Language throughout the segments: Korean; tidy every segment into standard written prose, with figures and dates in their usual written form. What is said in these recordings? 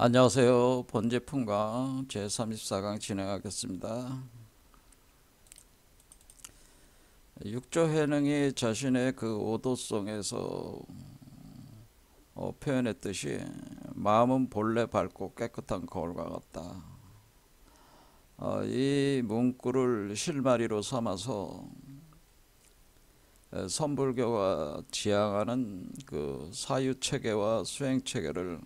안녕하세요. 본제품강 제34강 진행하겠습니다. 육조해능이 자신의 그 오도송에서 표현했듯이 마음은 본래 밝고 깨끗한 거울과 같다. 이 문구를 실마리로 삼아서 선불교가 지향하는 그 사유체계와 수행체계를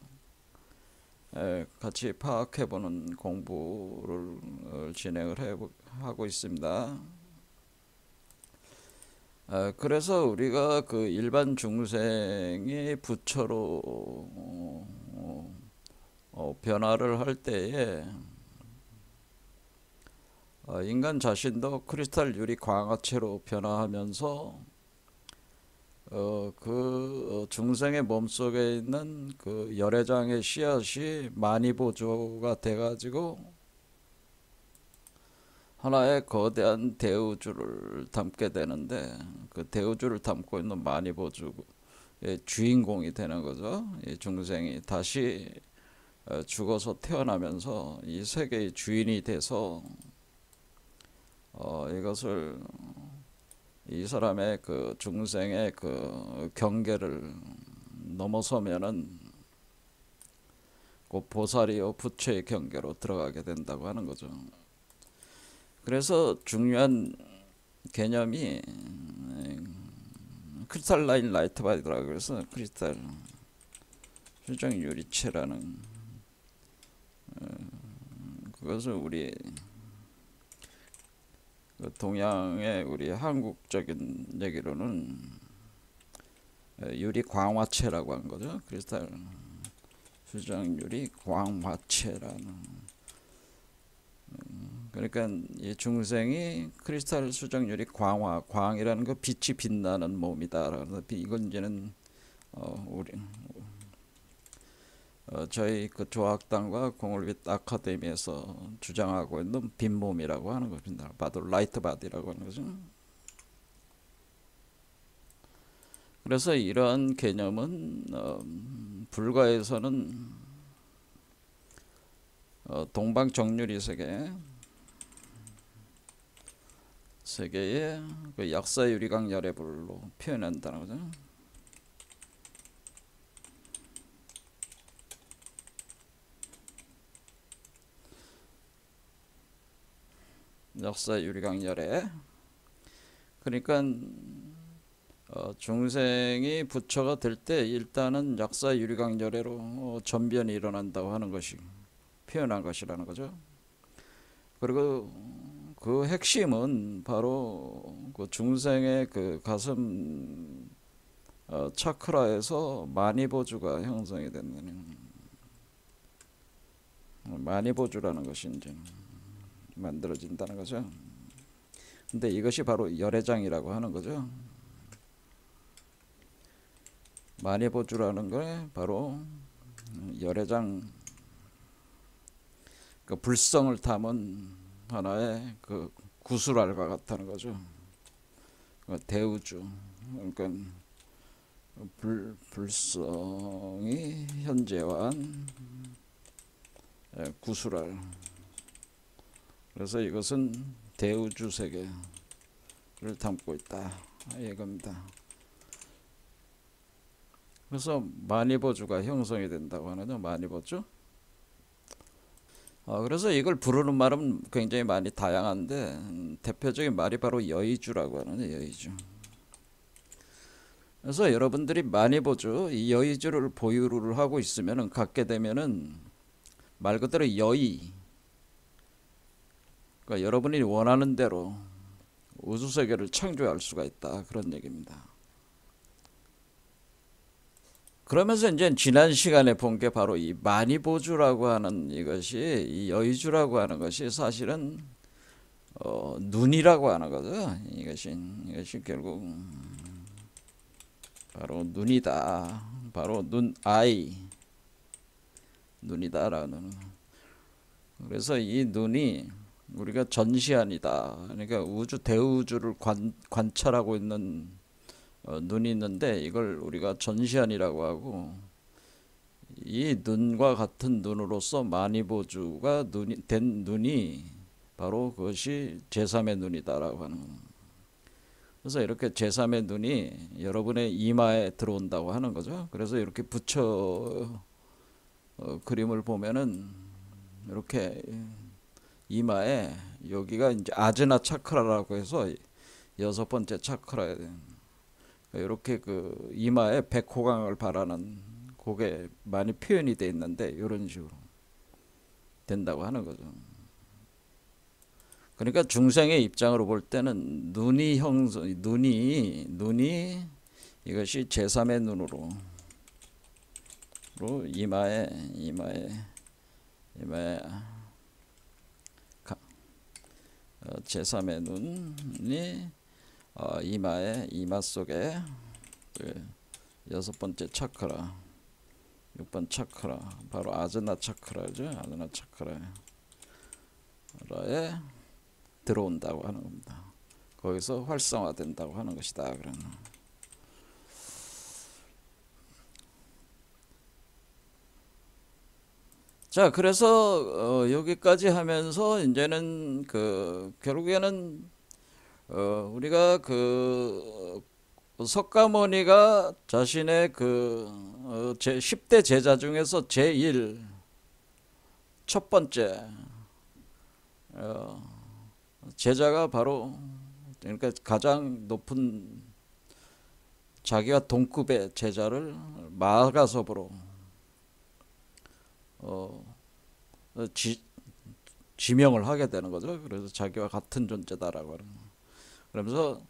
같이 파악해보는 공부를 진행을 하고 있습니다. 그래서 우리가 그 일반 중생이 부처로 변화를 할 때에 인간 자신도 크리스탈 유리 광화체로 변화하면서 그 중생의 몸속에 있는 그 열애장의 씨앗이 만이보조가 돼가지고 하나의 거대한 대우주를 담게 되는데, 그 대우주를 담고 있는 만이보주의 주인공이 되는 거죠. 이 중생이 다시 죽어서 태어나면서 이 세계의 주인이 돼서 이것을 이 사람의 그 중생의 그 경계를 넘어서면은 그 보살이요 부처의 경계로 들어가게 된다고 하는 거죠. 그래서 중요한 개념이 크리스탈라인 라이트 바디라고 해서 크리스탈 수정 유리체라는 그것을 우리 동양의 우리 한국적인 얘기로는 유리 광화체라고 한 거죠. 크리스탈 수정 유리 광화체라는. 그러니까 이 중생이 크리스탈 수정 유리 광이라는 거 빛이 빛나는 몸이다. 이건 이제는 우리 저희 그 조학당과 공울빛 아카데미에서 주장하고 있는 빈몸이라고 하는 겁니다. 바도 라이트 바디라고 하는 거죠. 그래서 이러한 개념은 불가에서는 동방 정유리 세계의 그 약사 유리강 열애불로 표현한다는 거죠. 역사 유리강 열애. 그러니까 중생이 부처가 될 때 일단은 약사 유리강 열애로 전변이 일어난다고 하는 것이 표현한 것이라는 거죠. 그리고 그 핵심은 바로 그 중생의 그 가슴 차크라에서 마니보주가 형성이 되는 마니보주라는 것이 이제 만들어진다는 거죠. 근데 이것이 바로 열애장이라고 하는 거죠. 마니보주라는 게 바로 열애장, 그 불성을 담은 하나의 그 구슬알과 같다는 거죠. 그 대우주, 그러니까 불성이 현재한 구슬알. 그래서 이것은 대우주 세계를 담고 있다 이겁니다. 그래서 마니보주가 형성이 된다고 하는데, 마니보주. 그래서 이걸 부르는 말은 굉장히 많이 다양한데 대표적인 말이 바로 여의주라고 하는데, 여의주. 그래서 여러분들이 마니보주, 이 여의주를 보유를 하고 있으면은, 갖게 되면은 말 그대로 여의, 그러니까 여러분이 원하는 대로 우주 세계를 창조할 수가 있다, 그런 얘기입니다. 그러면서 이제 지난 시간에 본 게 바로 이 마니보주라고 하는 이것이, 이 여의주라고 하는 것이 사실은 눈이라고 하는 거죠. 이것이 결국 바로 눈이다. 바로 눈이다라는. 그래서 이 눈이 우리가 전시안이다. 그러니까 우주 대우주를 관찰하고 있는 눈이 있는데, 이걸 우리가 전시안이라고 하고, 이 눈과 같은 눈으로서 만이보주가 된 눈이 바로 그것이 제3의 눈이다라고 하는 겁니다. 그래서 이렇게 제3의 눈이 여러분의 이마에 들어온다고 하는 거죠. 그래서 이렇게 붙여 그림을 보면은 이렇게 이마에 여기가 이제 아즈나 차크라라고 해서 6번째 차크라, 이렇게 그 이마에 백호강을 바라는 그게 많이 표현이 돼 있는데 이런 식으로 된다고 하는 거죠. 그러니까 중생의 입장으로 볼 때는 눈이 이것이 제3의 눈으로 이마에 제3의 눈이 이마 속에 그 6번째 차크라, 6번 차크라, 바로 아즈나 차크라죠. 아즈나 차크라에 들어온다고 하는 겁니다. 거기서 활성화된다고 하는 것이다. 그러면 자, 그래서 여기까지 하면서 이제는 결국에는 우리가 석가모니가 자신의 제 10대 제자 중에서 제일 첫 번째 제자가 바로, 그러니까 가장 높은 자기와 동급의 제자를 마가섭으로 지명을 하게 되는 거죠. 그래서 자기와 같은 존재다라고 하는. 그러면서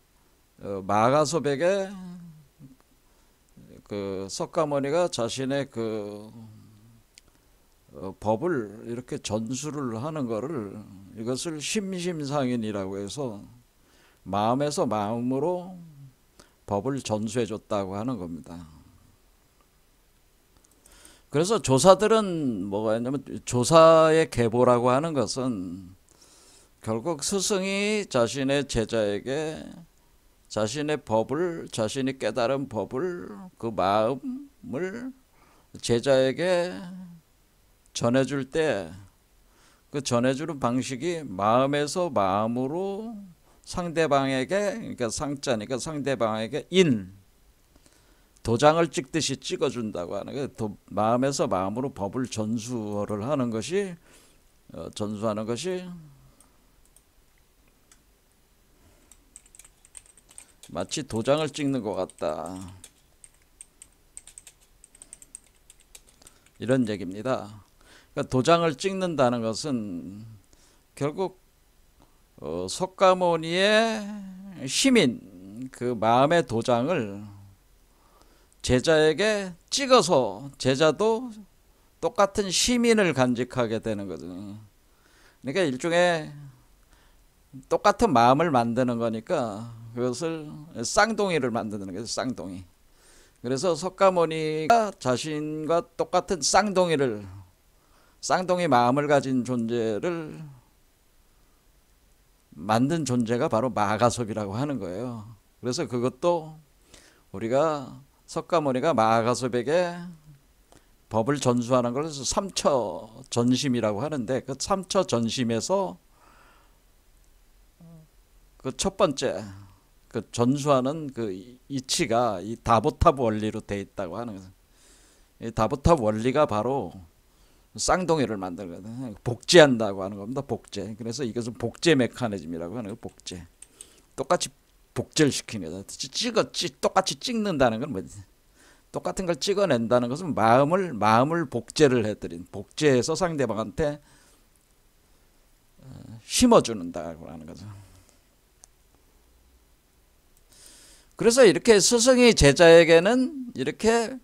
마가섭에게 석가모니가 자신의 법을 이렇게 전수를 하는 거를, 이것을 심심상인이라고 해서 마음에서 마음으로 법을 전수해 줬다고 하는 겁니다. 그래서 조사들은 뭐가 있냐면, 조사의 계보라고 하는 것은 결국 스승이 자신의 제자에게 자신의 법을, 자신이 깨달은 법을, 그 마음을 제자에게 전해줄 때 그 전해주는 방식이 마음에서 마음으로 상대방에게, 그러니까 상자니까 상대방에게 도장을 찍듯이 찍어준다고 하는 거예요. 마음에서 마음으로 법을 전수를 하는 것이, 전수하는 것이 마치 도장을 찍는 것 같다, 이런 얘기입니다. 그러니까 도장을 찍는다는 것은 결국 석가모니의 시민, 그 마음의 도장을 제자에게 찍어서 제자도 똑같은 시민을 간직하게 되는 거죠. 그러니까 일종의 똑같은 마음을 만드는 거니까 그것을 쌍둥이를 만드는 거죠. 쌍둥이. 그래서 석가모니가 자신과 똑같은 쌍둥이 마음을 가진 존재를 만든 존재가 바로 마가섭이라고 하는 거예요. 그래서 그것도 우리가 석가모니가 마가섭에게 법을 전수하는 것을 삼처 전심이라고 하는데, 그 삼처 전심에서 그 첫 번째 전수하는 그 이치가 이 다보탑 원리로 되어 있다고 하는 거죠. 이 다보탑 원리가 바로 쌍둥이를 만드는 거거든요. 복제한다고 하는 겁니다. 복제. 그래서 이것은 복제 메커니즘이라고 하는 거예요. 복제. 똑같이 복제를 시키는 거죠. 똑같이 찍는다는 건 뭐지? 똑같은 걸 찍어낸다는 것은 마음을 복제를 해드린, 복제해서 상대방한테 심어주는다고 하는 거죠. 그래서 이렇게 스승이 제자에게는 이렇게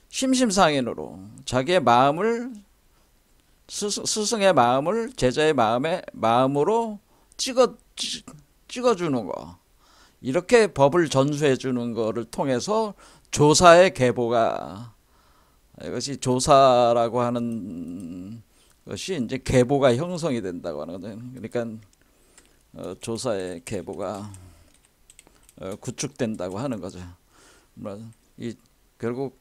심심상인으로 자기의 마음을, 스승의 마음을 제자의 마음으로 찍어주는 거, 이렇게 법을 전수해 주는 거를 통해서 조사의 계보가, 이것이 조사라고 하는 것이 이제 계보가 형성이 된다고 하는 거죠. 그러니까 조사의 계보가 구축된다고 하는 거죠. 결국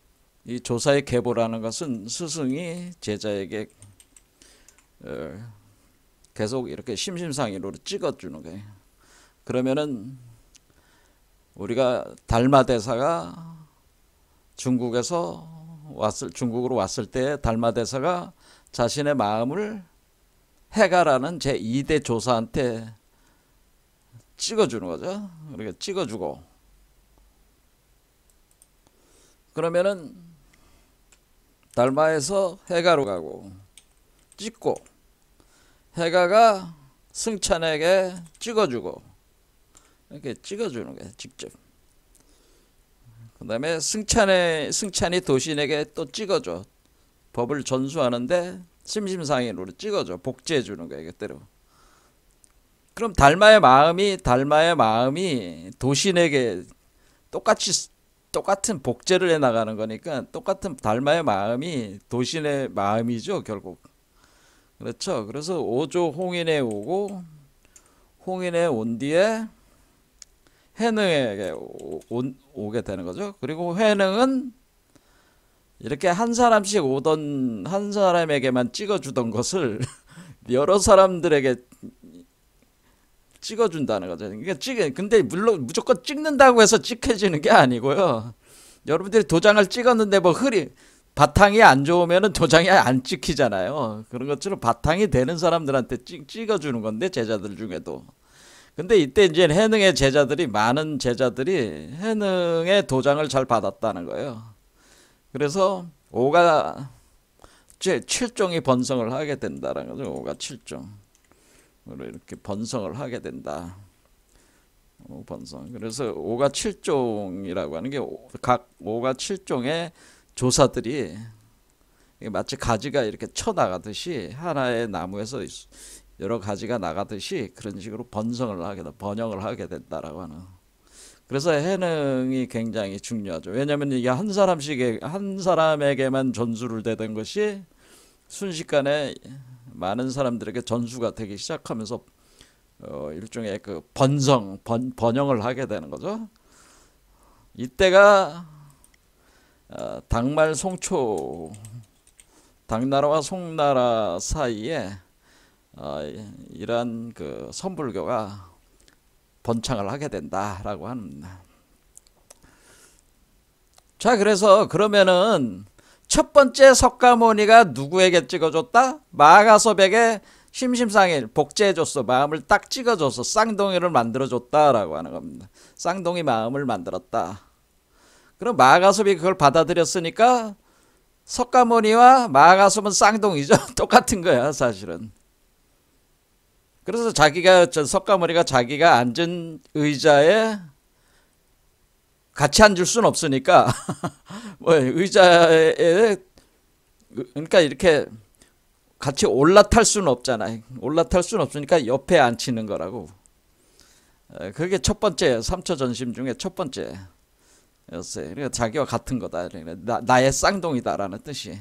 이 조사의 계보라는 것은 스승이 제자에게 계속 이렇게 심심상인으로 찍어주는 거예요. 그러면은 우리가 달마대사가 중국으로 왔을 때 달마대사가 자신의 마음을 해가라는 제2대 조사한테 찍어주는 거죠. 그러니까 찍어주고, 그러면은 달마에서 해가로 가고 찍고, 해가가 승찬에게 찍어주고, 이렇게 찍어주는 거예요, 직접. 그 다음에 승찬이 도신에게 또 찍어줘. 법을 전수하는데 심심상인으로 찍어줘. 복제해 주는 거예요, 그때로. 그럼 달마의 마음이 도신에게 똑같은 복제를 해 나가는 거니까, 똑같은 달마의 마음이 도신의 마음이죠, 결국. 그렇죠. 그래서 오조 홍인에 오고, 홍인에 온 뒤에 해능에게 오게 되는 거죠. 그리고 해능은 이렇게 한 사람씩 오던, 한 사람에게만 찍어주던 것을 여러 사람들에게 찍어준다는 거죠. 그러니까 근데 물론 무조건 찍는다고 해서 찍혀지는 게 아니고요. 여러분들이 도장을 찍었는데 뭐 바탕이 안 좋으면 도장이 안 찍히잖아요. 그런 것처럼 바탕이 되는 사람들한테 찍어주는 건데, 제자들 중에도. 근데 이때 이제 해능의 제자들이, 많은 제자들이 해능의 도장을 잘 받았다는 거예요. 그래서 오가 7종이 번성을 하게 된다는 거죠. 오가 7종. 이렇게 번성을 하게 된다. 번성. 그래서 오가 7종이라고 하는 게, 각 오가 7종의 조사들이 마치 가지가 이렇게 쳐나가듯이, 하나의 나무에서 여러 가지가 나가듯이 그런 식으로 번영을 하게 된다라고 하는. 그래서 해능이 굉장히 중요하죠. 왜냐하면 이게 한 사람에게만 전수를 대던 것이 순식간에 많은 사람들에게 전수가 되기 시작하면서 일종의 그 번영을 하게 되는 거죠. 이때가 당말 송초, 당나라와 송나라 사이에 이러한 그 선불교가 번창을 하게 된다라고 하는. 자, 그래서 그러면은 첫 번째 석가모니가 누구에게 찍어줬다? 마가섭에게 심심상인 복제해줬어. 마음을 딱 찍어줘서 쌍둥이를 만들어줬다라고 하는 겁니다. 쌍둥이 마음을 만들었다. 그럼 마가섭이 그걸 받아들였으니까 석가모니와 마가섭은 쌍둥이죠. 똑같은 거야, 사실은. 그래서 석가모니가 자기가 앉은 의자에 같이 앉을 수는 없으니까 뭐 의자에, 그러니까 이렇게 같이 올라탈 수는 없잖아요. 올라탈 수는 없으니까 옆에 앉히는 거라고. 그게 첫 번째, 삼처전심 중에 첫 번째였어요. 그러니까 자기와 같은 거다. 나의 쌍둥이다라는 뜻이.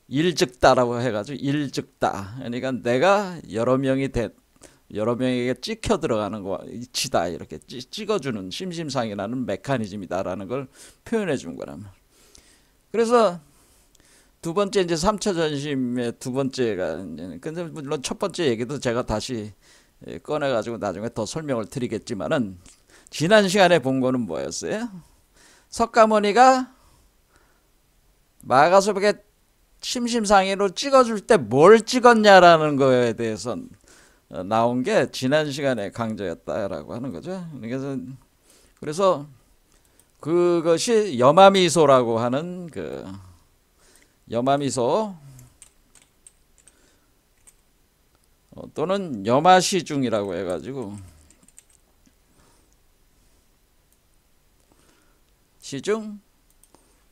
일즉다라고 해가지고, 일즉다. 그러니까 내가 여러 명에게 찍혀 들어가는 거, 이치다. 이렇게 찍어주는 심심상이라는 메커니즘이다라는 걸 표현해 준 거란. 그래서 두 번째, 이제 삼처전심의 두 번째가, 근데 물론 첫 번째 얘기도 제가 다시 꺼내가지고 나중에 더 설명을 드리겠지만은, 지난 시간에 본 거는 뭐였어요? 석가모니가 마가섭에게 심심상인으로 찍어줄 때 뭘 찍었냐라는 거에 대해서 나온 게 지난 시간에 강조였다라고 하는 거죠. 그래서 그것이 염화미소라고 하는 그 염화미소 또는 염화시중이라고 해가지고, 시중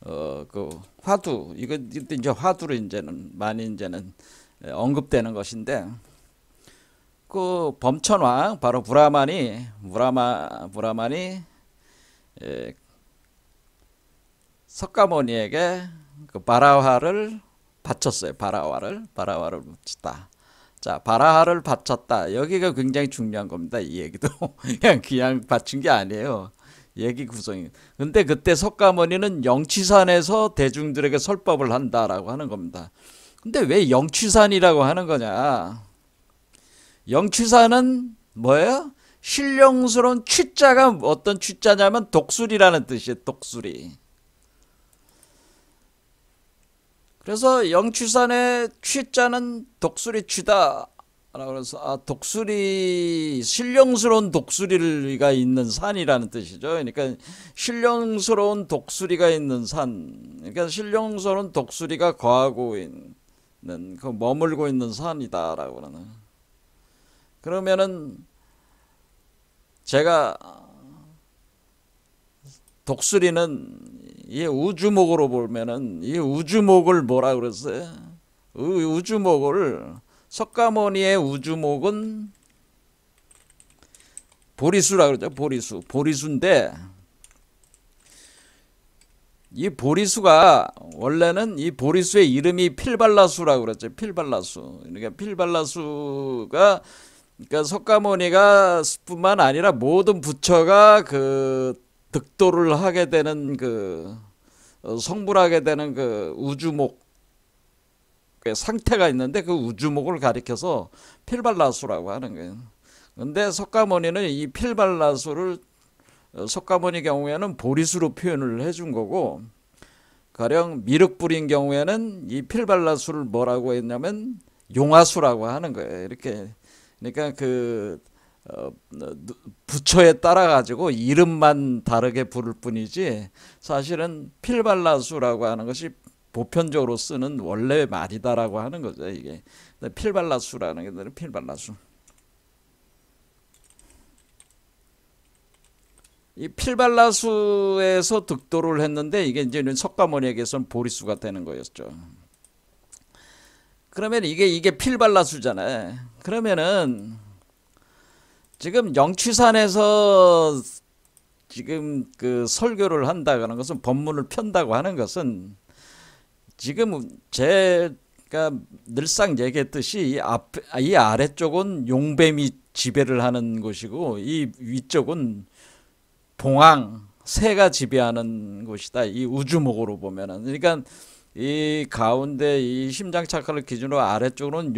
그 화두, 이거 이제 화두로 많이 언급되는 것인데, 그 범천왕 바로 브라만이 석가모니에게 그 바라화를 바쳤어요. 바라화를 바쳤다. 자, 바라화를 바쳤다. 여기가 굉장히 중요한 겁니다. 이 얘기도 그냥 바친 게 아니에요. 얘기 구성이. 근데 그때 석가모니는 영취산에서 대중들에게 설법을 한다라고 하는 겁니다. 근데 왜 영취산이라고 하는 거냐? 영취산은 뭐예요? 신령스러운 취자가 어떤 취자냐면 독수리라는 뜻이에요. 독수리. 그래서 영취산의 취자는 독수리 취다. 그래서 독수리, 신령스러운 독수리가 있는 산이라는 뜻이죠. 그러니까 신령스러운 독수리가 있는 산. 그러니까 신령스러운 독수리가 거하고 있는, 그 머물고 있는 산이다라고 그러는. 그러면은 제가 독수리는 이 우주목으로 보면은 이 우주목을 뭐라 그랬어요? 우주목을 석가모니의 우주목은 보리수라 그러죠. 보리수인데 이 보리수가 원래는 이 보리수의 이름이 필발라수라고 그랬죠. 필발라수. 그러니까 필발라수가 그러니까 석가모니가 뿐만 아니라 모든 부처가 그 득도를 하게 되는 그 성불하게 되는 그 우주목 상태가 있는데 그 우주목을 가리켜서 필발라수라고 하는 거예요. 근데 석가모니는 이 필발라수를 석가모니 경우에는 보리수로 표현을 해준 거고, 가령 미륵불인 경우에는 이 필발라수를 뭐라고 했냐면 용화수라고 하는 거예요. 이렇게. 그러니까 그 부처에 따라 가지고 이름만 다르게 부를 뿐이지 사실은 필발라수라고 하는 것이 보편적으로 쓰는 원래 말이다라고 하는 거죠. 이게 필발라수라는 게 필발라수. 이 필발라수에서 득도를 했는데 이게 이제 석가모니에게서는 보리수가 되는 거였죠. 그러면 이게 필발라수잖아요. 그러면은 지금 영취산에서 지금 그 설교를 한다는 것은 법문을 편다고 하는 것은 지금 제가 늘상 얘기했듯이 이 아래쪽은 용뱀이 지배를 하는 곳이고 이 위쪽은 봉황, 새가 지배하는 곳이다. 이 우주목으로 보면은. 그러니까 이 가운데 이 심장 차크를 기준으로 아래쪽으로는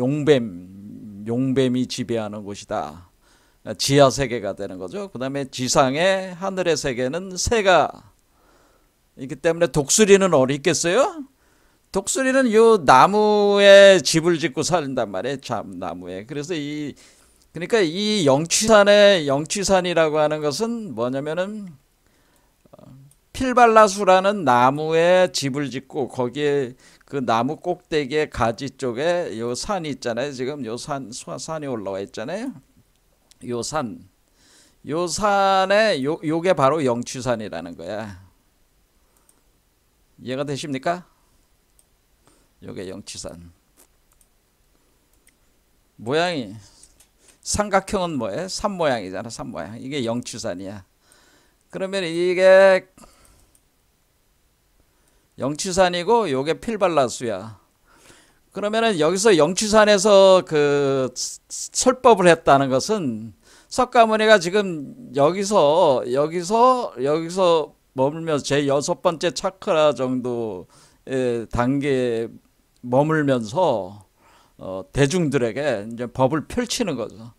용뱀이 지배하는 곳이다. 지하 세계가 되는 거죠. 그 다음에 지상의 하늘의 세계는 새가 있기 때문에 독수리는 어디 있겠어요? 독수리는 요 나무에 집을 짓고 살린단 말이에요. 나무에. 그래서 그러니까 이 영취산이라고 하는 것은 뭐냐면은 필발라수라는 나무에 집을 짓고 거기에 그 나무 꼭대기에 가지 쪽에 요 산이 있잖아요. 지금 요 산이 올라와 있잖아요. 요 산에 요게 바로 영취산이라는 거야. 이해가 되십니까? 요게 영취산. 모양이 삼각형은 뭐예요? 산 모양이잖아. 산 모양. 이게 영취산이야. 그러면 이게 영취산이고 요게 필발라수야. 그러면은 여기서 영취산에서 그 설법을 했다는 것은 석가모니가 지금 여기서 머물면서 제 6번째 차크라 정도의 단계에 머물면서 대중들에게 이제 법을 펼치는 거죠.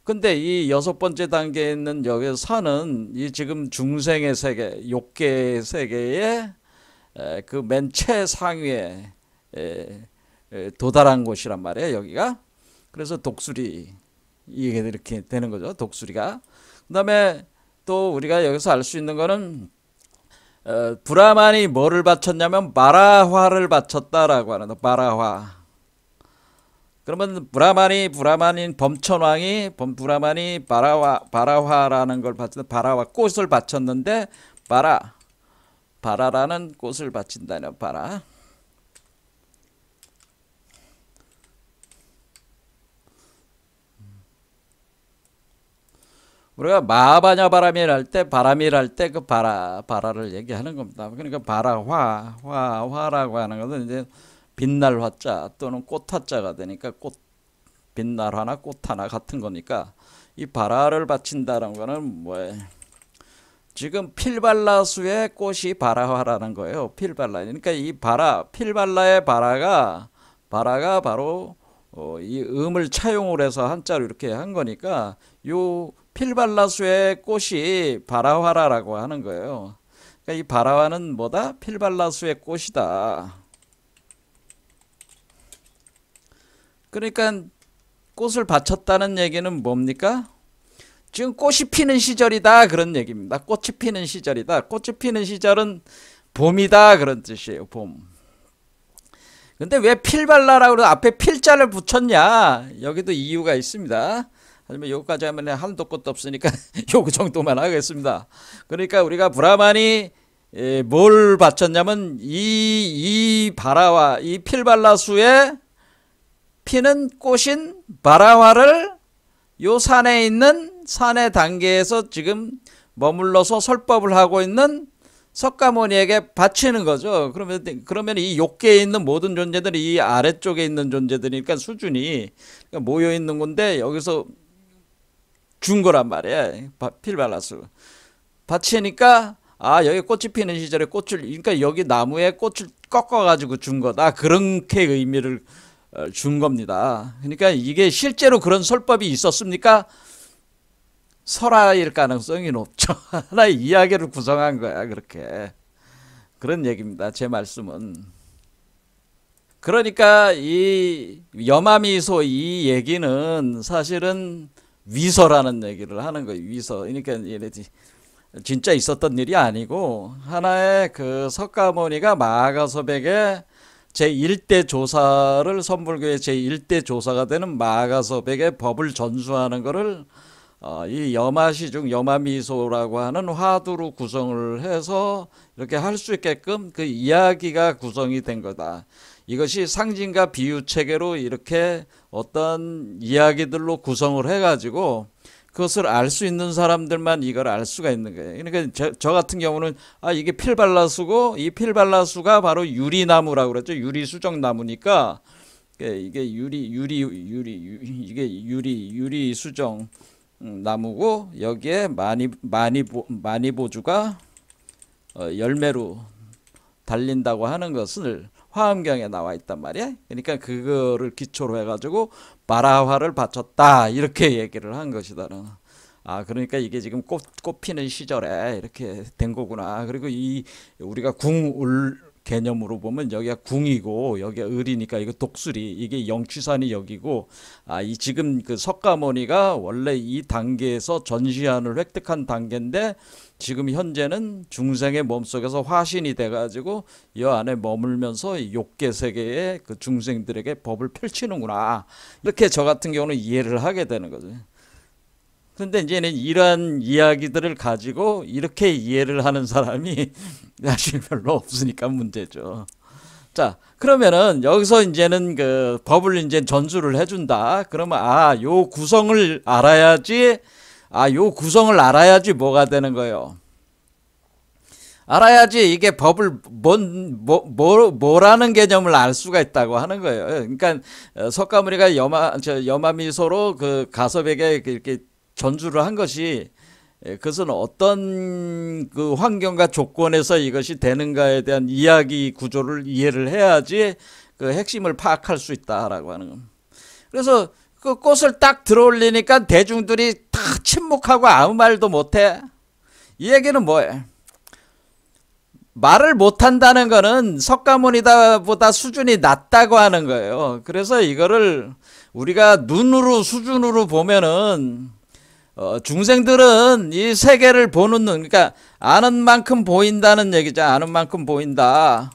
근데 이 6번째 단계에 있는 여기 산은 이 지금 중생의 세계, 욕계의 세계의 그 맨 최상위에 도달한 곳이란 말이에요. 여기가. 그래서 독수리 이게 이렇게 되는 거죠. 독수리가. 그다음에 또 우리가 여기서 알 수 있는 거는 브라만이 뭐를 바쳤냐면 바라화를 바쳤다라고 하는 거. 바라화. 그러면 브라만인 범천왕이 브라만이 바라화라는 걸 바쳤는데 바라화 꽃을 바쳤는데 바라라는 꽃을 바친다는 바라. 우리가 마하바냐 바람이랄 때 바람이랄 때 그 바라를 얘기하는 겁니다. 그러니까 화라고 하는 것은 이제 빛날 화자 또는 꽃 화자가 되니까 꽃 빛날 화나 꽃 하나 같은 거니까 이 바라를 바친다는 거는 뭐예요? 지금 필발라수의 꽃이 바라화라는 거예요. 필발라. 그러니까 이 필발라의 바라가 바로 이 음을 차용을 해서 한자로 이렇게 한 거니까 요 필발라수의 꽃이 바라화라고 하는 거예요. 그러니까 이 바라화는 뭐다? 필발라수의 꽃이다. 그러니까 꽃을 바쳤다는 얘기는 뭡니까? 지금 꽃이 피는 시절이다 그런 얘기입니다. 꽃이 피는 시절이다. 꽃이 피는 시절은 봄이다 그런 뜻이에요. 봄. 근데 왜 필발라라고 앞에 필자를 붙였냐? 여기도 이유가 있습니다. 하지만 여기까지 하면 한도 끝도 없으니까 요그 정도만 하겠습니다. 그러니까 우리가 브라만이 뭘 바쳤냐면 이 바라와 이 필발라수에 피는 꽃인 바라화를 요 산에 있는 산의 단계에서 지금 머물러서 설법을 하고 있는 석가모니에게 바치는 거죠. 그러면 이 욕계에 있는 모든 존재들이 이 아래쪽에 있는 존재들이니까 수준이 모여 있는 건데 여기서 준 거란 말이야. 필발라수 바치니까 여기 꽃이 피는 시절에 꽃을, 그러니까 여기 나무에 꽃을 꺾어 가지고 준 거다. 그렇게 의미를 준 겁니다. 그러니까 이게 실제로 그런 설법이 있었습니까? 설화일 가능성이 높죠. 하나의 이야기를 구성한 거야. 그렇게 그런 얘기입니다. 제 말씀은. 그러니까 이 여마미소 이 얘기는 사실은 위서라는 얘기를 하는 거예요. 위서. 그러니까 진짜 있었던 일이 아니고 하나의 그 석가모니가 마하가섭에게 제1대 조사를, 선불교의 제1대 조사가 되는 마하가섭에게 법을 전수하는 것을 이 여마시중 여마미소라고 하는 화두로 구성을 해서 이렇게 할 수 있게끔 그 이야기가 구성이 된 거다. 이것이 상징과 비유 체계로 이렇게 어떤 이야기들로 구성을 해가지고 그것을 알 수 있는 사람들만 이걸 알 수가 있는 거예요. 그러니까 저 같은 경우는 이게 필발라수고 이 필발라수가 바로 유리나무라고 그랬죠. 유리수정나무니까 이게 유리수정 나무고 여기에 마니보주가 열매로 달린다고 하는 것을 화엄경에 나와 있단 말이야. 그러니까 그거를 기초로 해가지고 바라화를 바쳤다 이렇게 얘기를 한 것이다. 그러니까 이게 지금 꽃 피는 시절에 이렇게 된 거구나. 그리고 우리가 궁을 개념으로 보면 여기가 궁이고 여기가 을이니까 이거 독수리, 이게 영취산이 여기고 이 지금 그 석가모니가 원래 이 단계에서 전시안을 획득한 단계인데 지금 현재는 중생의 몸속에서 화신이 돼가지고 이 안에 머물면서 욕계 세계의 그 중생들에게 법을 펼치는구나. 이렇게 저 같은 경우는 이해를 하게 되는 거죠. 근데 이제는 이러한 이야기들을 가지고 이렇게 이해를 하는 사람이 사실 별로 없으니까 문제죠. 자, 그러면은 여기서 이제는 그 법을 이제 전수를 해준다. 그러면 요 구성을 알아야지, 요 구성을 알아야지 뭐가 되는 거예요. 알아야지 이게 법을 뭐라는 개념을 알 수가 있다고 하는 거예요. 그러니까 석가모니가 여마미소로 그 가섭에게 이렇게 전주를 한 것이 그것은 어떤 그 환경과 조건에서 이것이 되는가에 대한 이야기 구조를 이해를 해야지 그 핵심을 파악할 수 있다라고 하는 겁니다. 그래서 그 꽃을 딱 들어올리니까 대중들이 다 침묵하고 아무 말도 못해. 이 얘기는 뭐예요? 말을 못한다는 거는 석가모니보다 수준이 낮다고 하는 거예요. 그래서 이거를 우리가 수준으로 보면은 중생들은 이 세계를 보는 눈, 그러니까 아는 만큼 보인다는 얘기죠. 아는 만큼 보인다.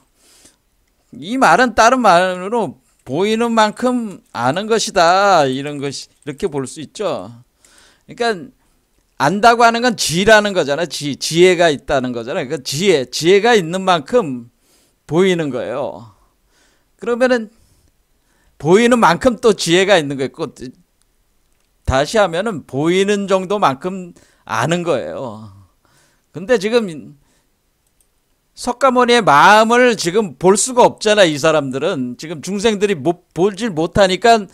이 말은 다른 말로 보이는 만큼 아는 것이다. 이렇게 볼 수 있죠. 그러니까 안다고 하는 건 지라는 거잖아요. 지혜가 있다는 거잖아요. 그러니까 지혜가 있는 만큼 보이는 거예요. 그러면은 보이는 만큼 또 지혜가 있는 거예요. 다시 하면은 보이는 정도만큼 아는 거예요. 근데 지금 석가모니의 마음을 지금 볼 수가 없잖아. 이 사람들은 지금 중생들이 보질 못하니까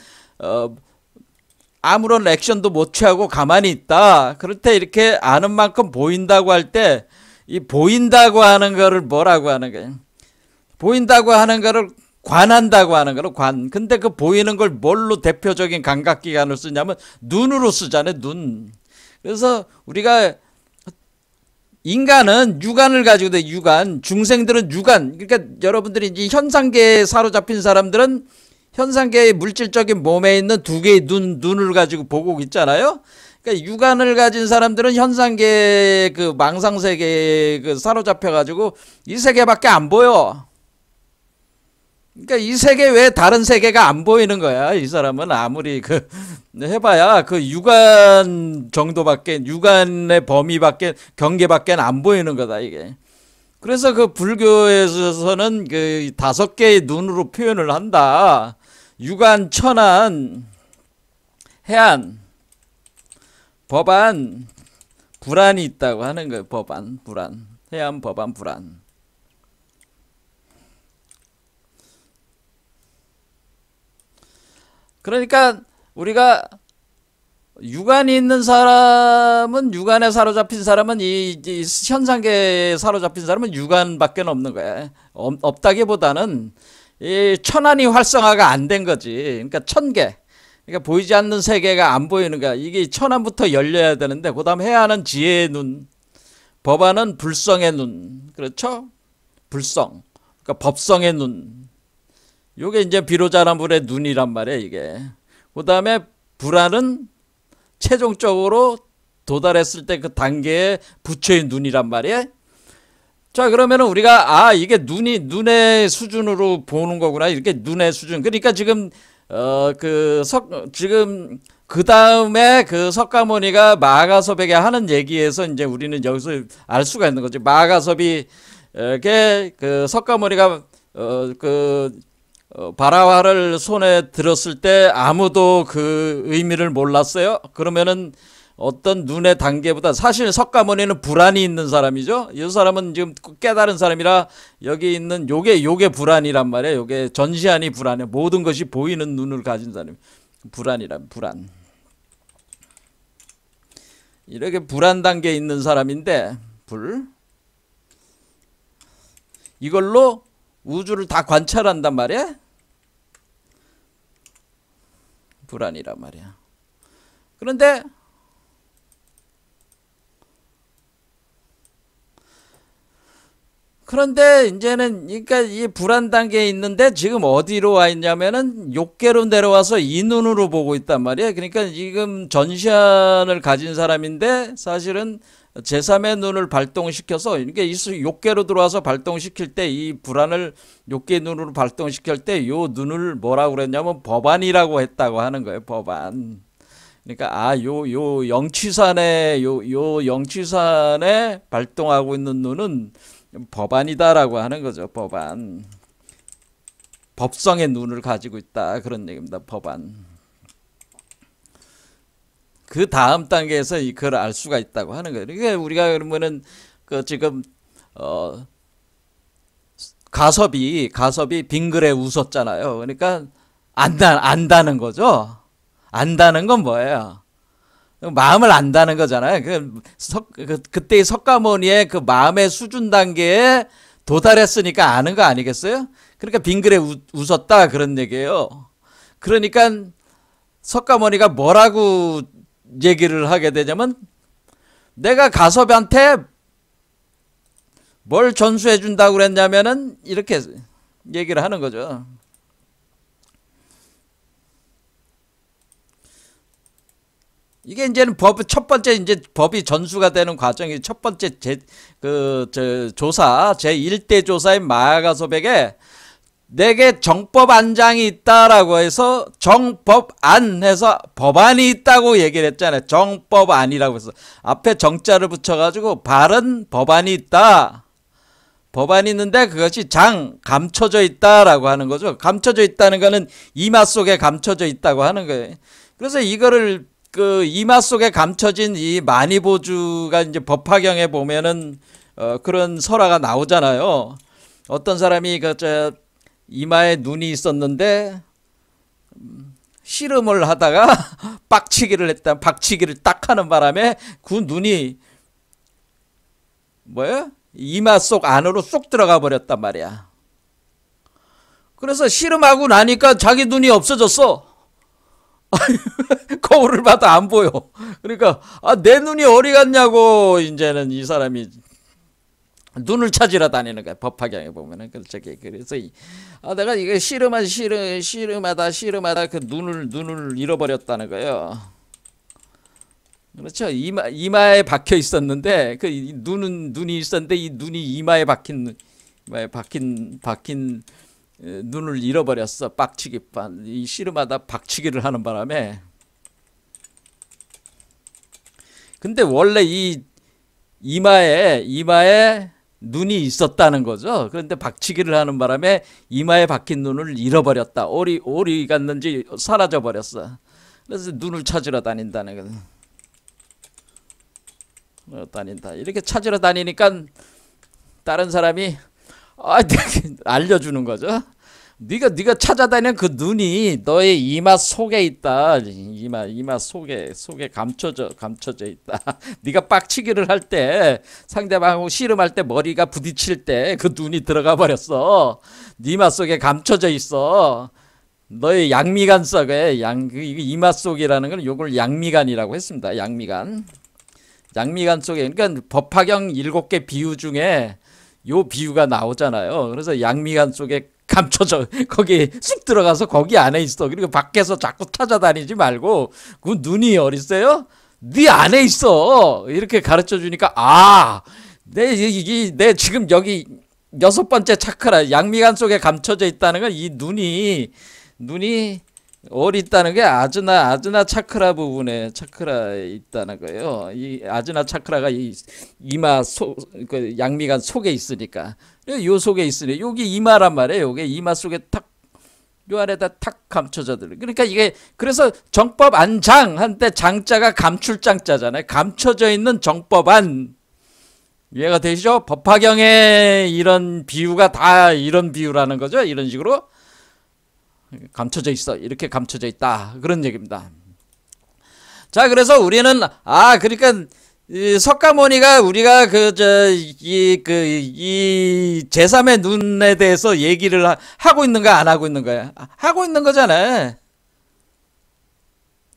아무런 액션도 못 취하고 가만히 있다. 그럴 때 이렇게 아는 만큼 보인다고 할 때 이 보인다고 하는 거를 뭐라고 하는 거예요? 보인다고 하는 거를 관한다고 하는 거로 관. 근데 그 보이는 걸 뭘로 대표적인 감각기관을 쓰냐면 눈으로 쓰잖아요. 눈. 그래서 우리가 인간은 육안을 가지고 돼. 육안. 중생들은 육안. 그러니까 여러분들이 이제 현상계에 사로잡힌 사람들은 현상계의 물질적인 몸에 있는 두 개의 눈을 가지고 보고 있잖아요. 그러니까 육안을 가진 사람들은 현상계 그 망상세계에 그 사로잡혀가지고 이 세계밖에 안 보여. 그러니까 이 세계 외에 다른 세계가 안 보이는 거야. 이 사람은 아무리 그 해봐야 그 육안 정도밖에, 육안의 범위밖에, 경계밖에 안 보이는 거다 이게. 그래서 그 불교에서는 그 5개의 눈으로 표현을 한다. 육안, 천안, 해안, 법안, 불안이 있다고 하는 거예요. 법안, 불안, 해안, 법안, 불안. 그러니까 우리가 육안이 있는 사람은, 육안에 사로잡힌 사람은, 이 현상계에 사로잡힌 사람은 육안밖에 없는 거야. 없다기보다는 이 천안이 활성화가 안 된 거지. 그러니까 천계. 그러니까 보이지 않는 세계가 안 보이는 거야. 이게 천안부터 열려야 되는데, 그 다음 해안은 지혜의 눈, 법안은 불성의 눈. 그렇죠? 불성. 그러니까 법성의 눈. 요게 이제 비로자나불의 눈이란 말이에요, 이게. 그 다음에 불안은 최종적으로 도달했을 때 그 단계에 부처의 눈이란 말이에요. 자, 그러면은 우리가 이게 눈의 수준으로 보는 거구나. 이렇게 눈의 수준. 그러니까 지금 지금 그 다음에 그 석가모니가 마가섭에게 하는 얘기에서 이제 우리는 여기서 알 수가 있는 거죠. 마가섭이 이렇게 그 석가모니가 바라화를 손에 들었을 때 아무도 그 의미를 몰랐어요. 그러면은 어떤 눈의 단계보다, 사실 석가모니는 불안이 있는 사람이죠. 이 사람은 지금 깨달은 사람이라 여기 있는 요게 불안이란 말이에요. 요게 전시안이 불안이에요. 모든 것이 보이는 눈을 가진 사람이 불안이란, 불안. 이렇게 불안 단계에 있는 사람인데, 이걸로 우주를 다 관찰한단 말이야. 불안이란 말이야. 그런데 이제는, 그러니까 이 불안 단계에 있는데 지금 어디로 와 있냐면은 욕계로 내려와서 이 눈으로 보고 있단 말이에요. 그러니까 지금 전시안을 가진 사람인데 사실은 제3의 눈을 발동시켜서, 이게 욕계로 들어와서 발동시킬 때, 이 불안을 욕계 눈으로 발동시킬 때 요 눈을 뭐라고 그랬냐면 법안이라고 했다고 하는 거예요. 법안. 그러니까 요 영취산에 영취산에 발동하고 있는 눈은 법안이다라고 하는 거죠. 법안. 법성의 눈을 가지고 있다, 그런 얘기입니다. 법안. 그 다음 단계에서 그걸 알 수가 있다고 하는 거예요. 그러니까 우리가 그러면은 그 지금 가섭이 빙글에 웃었잖아요. 그러니까 안다는 거죠. 안다는 건 뭐예요? 마음을 안다는 거잖아요. 그때의 석가모니의 그 마음의 수준 단계에 도달했으니까 아는 거 아니겠어요? 그러니까 빙글에 웃었다, 그런 얘기예요. 그러니까 석가모니가 뭐라고 얘기를 하게 되냐면, 내가 가섭한테 뭘 전수해 준다고 그랬냐면은 이렇게 얘기를 하는 거죠. 이게 이제는 첫 번째 이제 법이 전수가 되는 과정이, 첫 번째 조사, 제1대 조사인 마가섭에게 내게 정법안장이 있다라고 해서 정법안 해서 법안이 있다고 얘기를 했잖아요. 정법안이라고 해서 앞에 정자를 붙여가지고 바른 법안이 있다. 법안이 있는데 그것이 감춰져 있다라고 하는 거죠. 감춰져 있다는 거는 이마 속에 감춰져 있다고 하는 거예요. 그래서 이거를 그 이마 속에 감춰진 이 만이보주가 이제 법화경에 보면은 그런 설화가 나오잖아요. 어떤 사람이 이마에 눈이 있었는데 씨름을 하다가 빡치기를 했다. 박치기를 딱 하는 바람에 그 눈이 뭐야? 이마 속 안으로 쏙 들어가 버렸단 말이야. 그래서 씨름하고 나니까 자기 눈이 없어졌어. 거울을 봐도 안 보여. 그러니까 내 눈이 어디 갔냐고 이제는 이 사람이 눈을 찾으러 다니는 거야. 법화경에 보면은 그래서 내가 이거 씨름하다 그 눈을 잃어버렸다는 거예요. 그렇죠. 이마에 박혀 있었는데 그 눈이 있었는데 이 눈이 이마에 박힌 눈을 잃어버렸어. 이 씨름하다 박치기를 하는 바람에. 근데 원래 이 이마에 눈이 있었다는 거죠. 그런데 박치기를 하는 바람에 이마에 박힌 눈을 잃어버렸다. 어디 갔는지 사라져 버렸어. 그래서 눈을 찾으러 다닌다는 거죠. 이렇게 찾으러 다니니까 다른 사람이 알려주는 거죠. 네가 찾아다니는 그 눈이 너의 이마 속에 있다. 이마 속에 감춰져 있다. 네가 빡치기를 할 때, 상대방하고 씨름할 때 머리가 부딪힐 때 그 눈이 들어가 버렸어. 네 이마 속에 감춰져 있어. 너의 양미간 속에 이마 속이라는 건 요걸 양미간이라고 했습니다. 양미간 속에, 그러니까 법화경 7개 비유 중에 요 비유가 나오잖아요. 그래서 양미간 속에 감춰져 거기 쑥 들어가서 거기 안에 있어. 그리고 밖에서 자꾸 찾아다니지 말고 그 눈이 어딨어요? 네 안에 있어. 이렇게 가르쳐 주니까 내 지금 여기 6번째 차크라 양미간 속에 감춰져 있다는 건 이 눈이 어디 있다는 게 아즈나 차크라 부분에 차크라에 있다는 거예요. 이 아즈나 차크라가 이 이마 그 양미간 속에 있으니까. 요 속에 있으니 여기 이마란 말이에요. 요게 이마 속에 요 안에다 탁 감춰져 들어. 그러니까 이게 그래서 정법안장 한때 장자가 감출장자잖아요. 감춰져 있는 정법안. 이해가 되시죠? 법화경에 이런 비유가 다 이런 비유라는 거죠. 이런 식으로 감춰져 있어. 이렇게 감춰져 있다. 그런 얘기입니다. 자, 그래서 우리는 그러니까 이 석가모니가 우리가 이 제3의 눈에 대해서 얘기를 하고 있는 거야, 안 하고 있는 거야? 하고 있는 거잖아.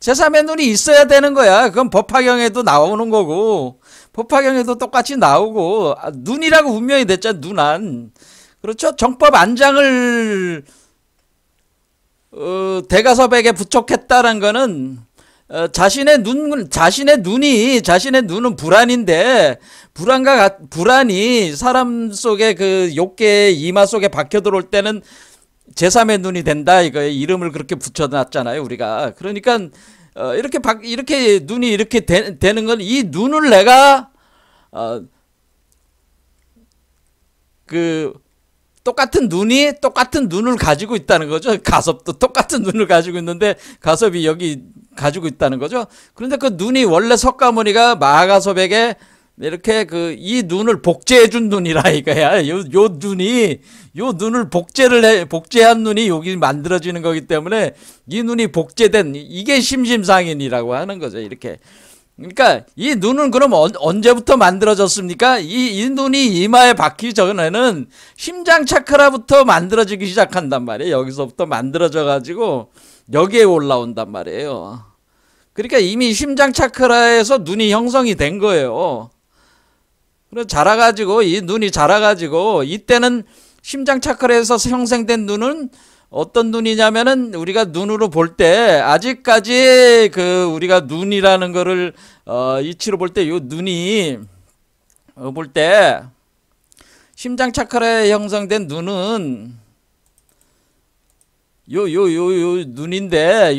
제3의 눈이 있어야 되는 거야. 그건 법화경에도 나오는 거고, 법화경에도 똑같이 나오고, 눈이라고 분명히 됐잖아, 눈안. 그렇죠? 정법 안장을 대가섭에게 부촉했다는 거는 자신의 눈은 불안인데 불안이 사람 속에 그 욕계 이마 속에 박혀 들어올 때는 제3의 눈이 된다 이거예요. 이름을 그렇게 붙여놨잖아요, 우리가. 그러니까 이렇게 눈이 이렇게 되는 건 이 눈을 내가 똑같은 눈을 가지고 있다는 거죠. 가섭도 똑같은 눈을 가지고 있는데 가섭이 여기 가지고 있다는 거죠. 그런데 그 눈이 원래 석가모니가 마하가섭에게 이렇게 이 눈을 복제해 준 눈이라 이거야. 요 눈을 복제한 눈이 여기 만들어지는 거기 때문에 이 눈이 복제된 이게 심심상인이라고 하는 거죠. 이렇게. 그러니까 이 눈은 그럼 언제부터 만들어졌습니까? 이 눈이 이마에 박히기 전에는 심장 차크라부터 만들어지기 시작한단 말이에요. 여기서부터 만들어져 가지고 여기에 올라온단 말이에요. 그러니까 이미 심장 차크라에서 눈이 형성이 된 거예요. 그래서 이 눈이 자라가지고 이때는 심장 차크라에서 형성된 눈은 어떤 눈이냐면은 우리가 눈으로 볼 때 아직까지 우리가 눈이라는 거를 이치로 볼 때 요 눈이 볼 때 심장 차크라에 형성된 눈은 요 눈인데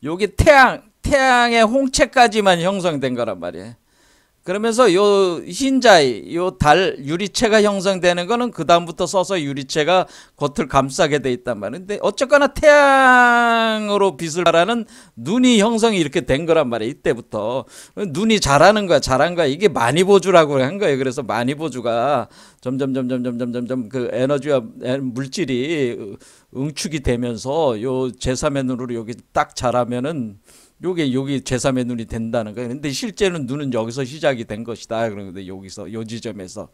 요게 태양의 홍채까지만 형성된 거란 말이에요. 그러면서 요 흰자위, 요 달 유리체가 형성되는 거는 그 다음부터 서서 유리체가 겉을 감싸게 돼 있단 말이에요. 근데 어쨌거나 태양으로 빛을 발하는 눈이 형성이 이렇게 된 거란 말이에요. 이때부터 눈이 자란 거야. 이게 마니보주라고 한 거예요. 그래서 마니보주가 점점 그 에너지와 물질이 응축이 되면서 요 제3의 눈으로 여기 딱 자라면은 요게 여기 제3의 눈이 된다는 거예요. 근데 실제는 눈은 여기서 시작이 된 것이다. 그런데 여기서 요 지점에서.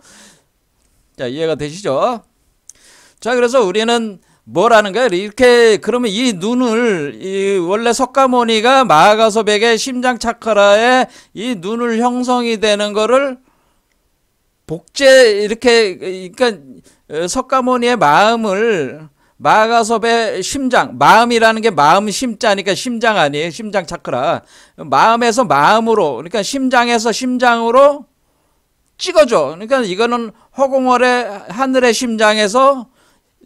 자, 이해가 되시죠? 자, 그래서 우리는 뭐라는 거야? 이렇게 그러면 이 눈을 이 원래 석가모니가 마하가섭에게 심장 차크라에 이 눈을 형성이 되는 거를 복제 이렇게 그러니까 석가모니의 마음을 마하가섭의 심장, 마음이라는 게 마음 심자니까 심장 아니에요. 심장 차크라. 마음에서 마음으로 그러니까 심장에서 심장으로 찍어줘. 그러니까 이거는 허공월의 하늘의 심장에서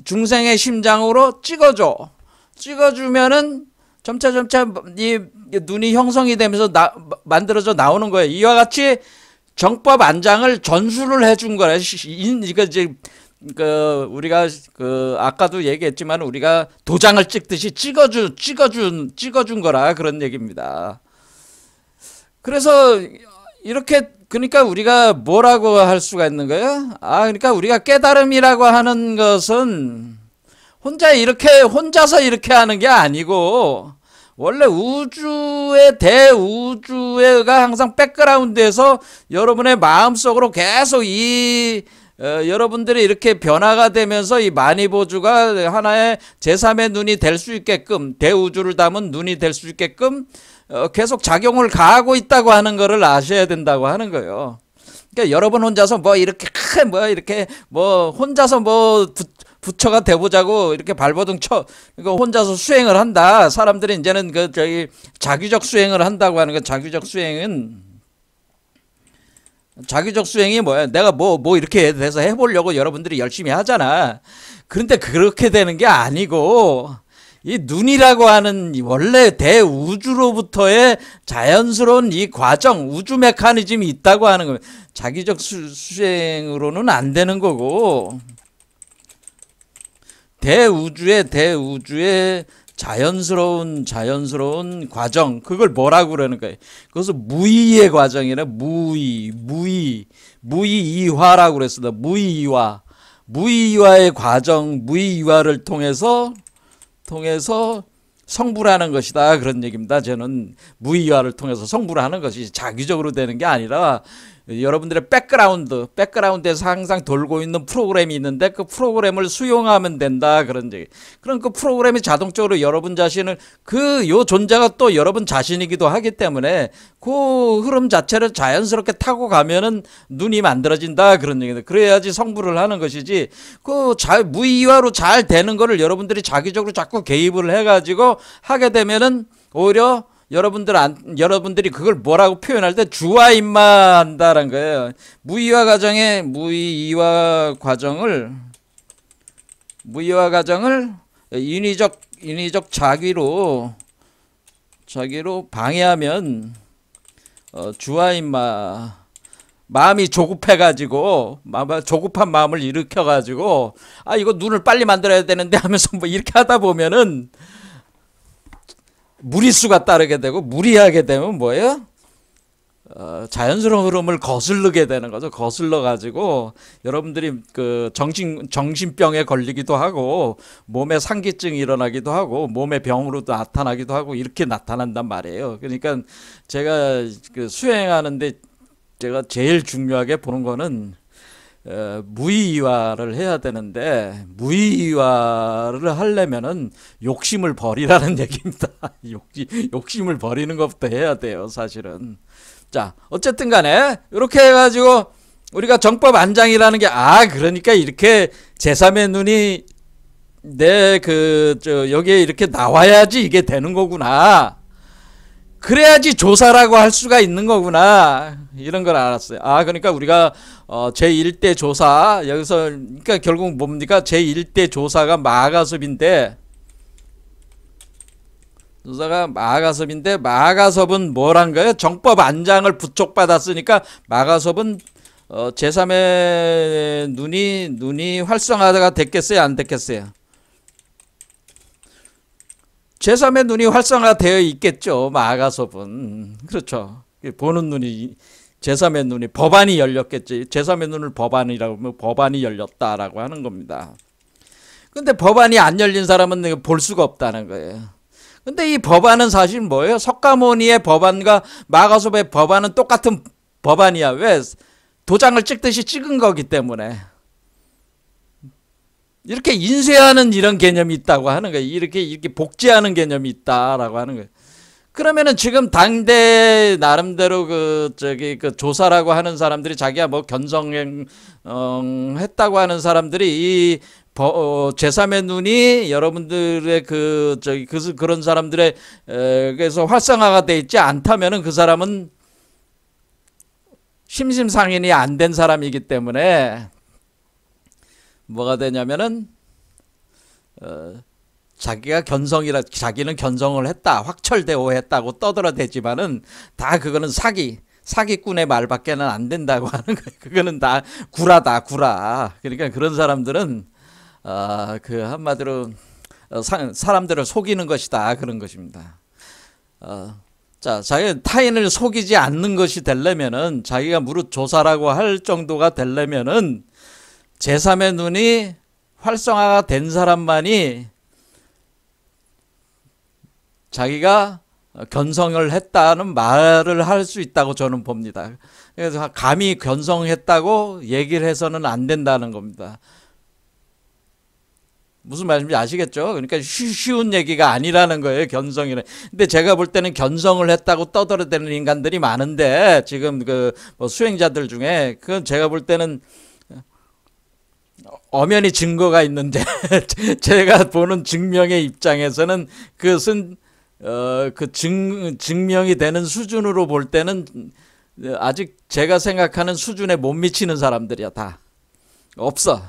중생의 심장으로 찍어줘. 찍어주면은 점차 이 눈이 형성이 되면서 만들어져 나오는 거예요. 이와 같이 정법 안장을 전수를 해준 거라. 이거 이제 우리가 아까도 얘기했지만 우리가 도장을 찍듯이 찍어준 거라 그런 얘기입니다. 그래서 이렇게 그러니까 우리가 뭐라고 할 수가 있는 거예요? 그러니까 우리가 깨달음이라고 하는 것은 혼자서 이렇게 하는 게 아니고 원래 우주의 대우주가 항상 백그라운드에서 여러분의 마음속으로 계속 여러분들이 이렇게 변화가 되면서 이 만이보주가 하나의 제3의 눈이 될 수 있게끔 대우주를 담은 눈이 될 수 있게끔 계속 작용을 가하고 있다고 하는 것을 아셔야 된다고 하는 거예요. 그러니까 여러분 혼자서 이렇게 혼자서 부처가 돼보자고 이렇게 발버둥 그러니까 혼자서 수행을 한다. 사람들이 이제는 자기적 수행을 한다고 하는 거. 자기적 수행이 뭐야? 내가 이렇게 돼서 해보려고 여러분들이 열심히 하잖아. 그런데 그렇게 되는 게 아니고 이 눈이라고 하는 원래 대우주로부터의 자연스러운 이 과정, 우주 메커니즘이 있다고 하는 거예요. 자기적 수행으로는 안 되는 거고 대우주의 자연스러운 과정, 그걸 뭐라고 그러는 거예요? 그것은 무의의 과정이라 무의이화라고 그랬습니다. 무의이화의 과정, 무의이화를 통해서 성불을 하는 것이다. 그런 얘기입니다. 저는 무의이화를 통해서 성불을 하는 것이 자기적으로 되는 게 아니라 여러분들의 백그라운드에서 항상 돌고 있는 프로그램이 있는데 그 프로그램을 수용하면 된다. 그런 얘기. 그럼 그 프로그램이 자동적으로 여러분 자신을 요 존재가 또 여러분 자신이기도 하기 때문에 그 흐름 자체를 자연스럽게 타고 가면은 눈이 만들어진다. 그런 얘기입니다. 그래야지 성불을 하는 것이지 무의화로 잘 되는 거를 여러분들이 자기적으로 자꾸 개입을 해가지고 하게 되면은 오히려 여러분들이 그걸 뭐라고 표현할 때 주와 임마한다는 거예요. 무의화 과정을 인위적 자기로 방해하면 주와 임마 마음이 조급해가지고 조급한 마음을 일으켜가지고 이거 눈을 빨리 만들어야 되는데 하면서 이렇게 하다 보면은 무리수가 따르게 되고 무리하게 되면 뭐예요? 자연스러운 흐름을 거슬르게 되는 거죠. 거슬러 가지고 여러분들이 정신병에 걸리기도 하고 몸에 상기증이 일어나기도 하고 몸의 병으로도 나타나기도 하고 이렇게 나타난단 말이에요. 그러니까 제가 수행하는데 제가 제일 중요하게 보는 거는 무의이화를 해야 되는데 무의이화를 하려면은 욕심을 버리라는 얘기입니다. 욕심을 버리는 것부터 해야 돼요, 사실은. 자, 어쨌든 간에 이렇게 해가지고 우리가 정법 안장이라는 게 그러니까 이렇게 제3의 눈이 여기에 이렇게 나와야지 이게 되는 거구나. 그래야지 조사라고 할 수가 있는 거구나. 이런 걸 알았어요. 그러니까 우리가 제1대 조사 여기서 그러니까 결국 뭡니까? 제1대 조사가 마하가섭인데 마하가섭은 뭐란 거예요? 정법 안장을 부촉받았으니까 마하가섭은 제3의 눈이 활성화가 됐겠어요? 안 됐겠어요? 제3의 눈이 활성화되어 있겠죠. 마하가섭은. 그렇죠. 보는 눈이 제3의 눈이 법안이 열렸겠지. 제3의 눈을 법안이라고 하면 법안이 열렸다라고 하는 겁니다. 근데 법안이 안 열린 사람은 볼 수가 없다는 거예요. 근데 이 법안은 사실 뭐예요? 석가모니의 법안과 마가섭의 법안은 똑같은 법안이야. 왜? 도장을 찍듯이 찍은 거기 때문에. 이렇게 인쇄하는 이런 개념이 있다고 하는 거예요. 이렇게 복제하는 개념이 있다라고 하는 거예요. 그러면은 지금 당대 나름대로 그 조사라고 하는 사람들이 자기가 뭐 했다고 하는 사람들이 이 제3의 눈이 여러분들의 그런 사람들의 그래서 활성화가 돼 있지 않다면은 그 사람은 심심상인이 안 된 사람이기 때문에 뭐가 되냐면은 자기는 견성을 했다, 확철대오했다고 떠들어대지만은 다 그거는 사기꾼의 말밖에는 안 된다고 하는 거예요. 그거는 다 구라다, 구라. 그러니까 그런 사람들은 그 한마디로 사람들을 속이는 것이다, 그런 것입니다. 자, 자기 타인을 속이지 않는 것이 되려면은 자기가 무릇 조사라고 할 정도가 되려면은 제3의 눈이 활성화가 된 사람만이 자기가 견성을 했다는 말을 할 수 있다고 저는 봅니다. 그래서 감히 견성했다고 얘기를 해서는 안 된다는 겁니다. 무슨 말인지 아시겠죠? 그러니까 쉬운 얘기가 아니라는 거예요, 견성이란. 근데 제가 볼 때는 견성을 했다고 떠들어대는 인간들이 많은데, 지금 뭐 수행자들 중에, 그건 제가 볼 때는 엄연히 증거가 있는데, 제가 보는 증명의 입장에서는 그것은 증명이 되는 수준으로 볼 때는 아직 제가 생각하는 수준에 못 미치는 사람들이야, 다. 없어.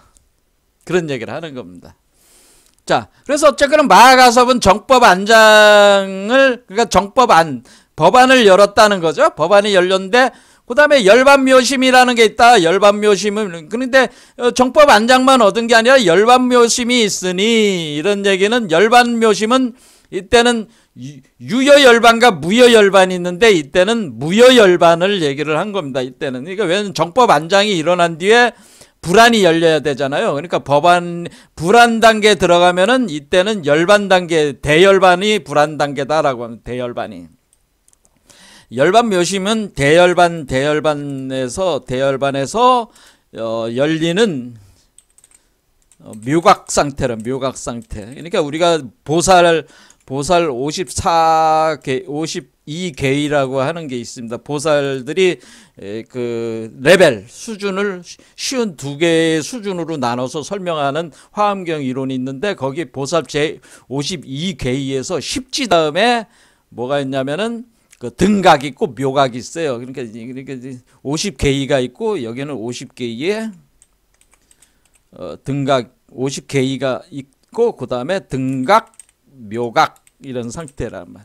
그런 얘기를 하는 겁니다. 자, 그래서 어쨌거나 마가섭은 그러니까 법안을 열었다는 거죠. 법안이 열렸는데, 그 다음에 열반묘심이라는 게 있다. 열반묘심은, 그런데 정법 안장만 얻은 게 아니라 열반묘심이 있으니, 이런 얘기는 열반묘심은 이때는 유여열반과 무여열반이 있는데, 이때는 무여열반을 얘기를 한 겁니다. 이때는. 그러니까 왜냐면 정법 안장이 일어난 뒤에 불안이 열려야 되잖아요. 그러니까 불안 단계에 들어가면은 이때는 열반 단계, 대열반이 불안 단계다라고 하면 대열반이. 열반 묘심은 대열반에서 열리는 묘각 상태로, 묘각 상태. 그러니까 우리가 보살 52계위라고 하는 게 있습니다. 보살들이 그 레벨 수준을 쉬운 두 개의 수준으로 나눠서 설명하는 화엄경 이론이 있는데, 거기 보살 제 52계위에서 십지 다음에 뭐가 있냐면은 그 등각이 있고 묘각이 있어요. 그러니까 50계위가 있고, 여기는 50계위에 등각 50계위가 있고, 그 다음에 등각 묘각 이런 상태란 말.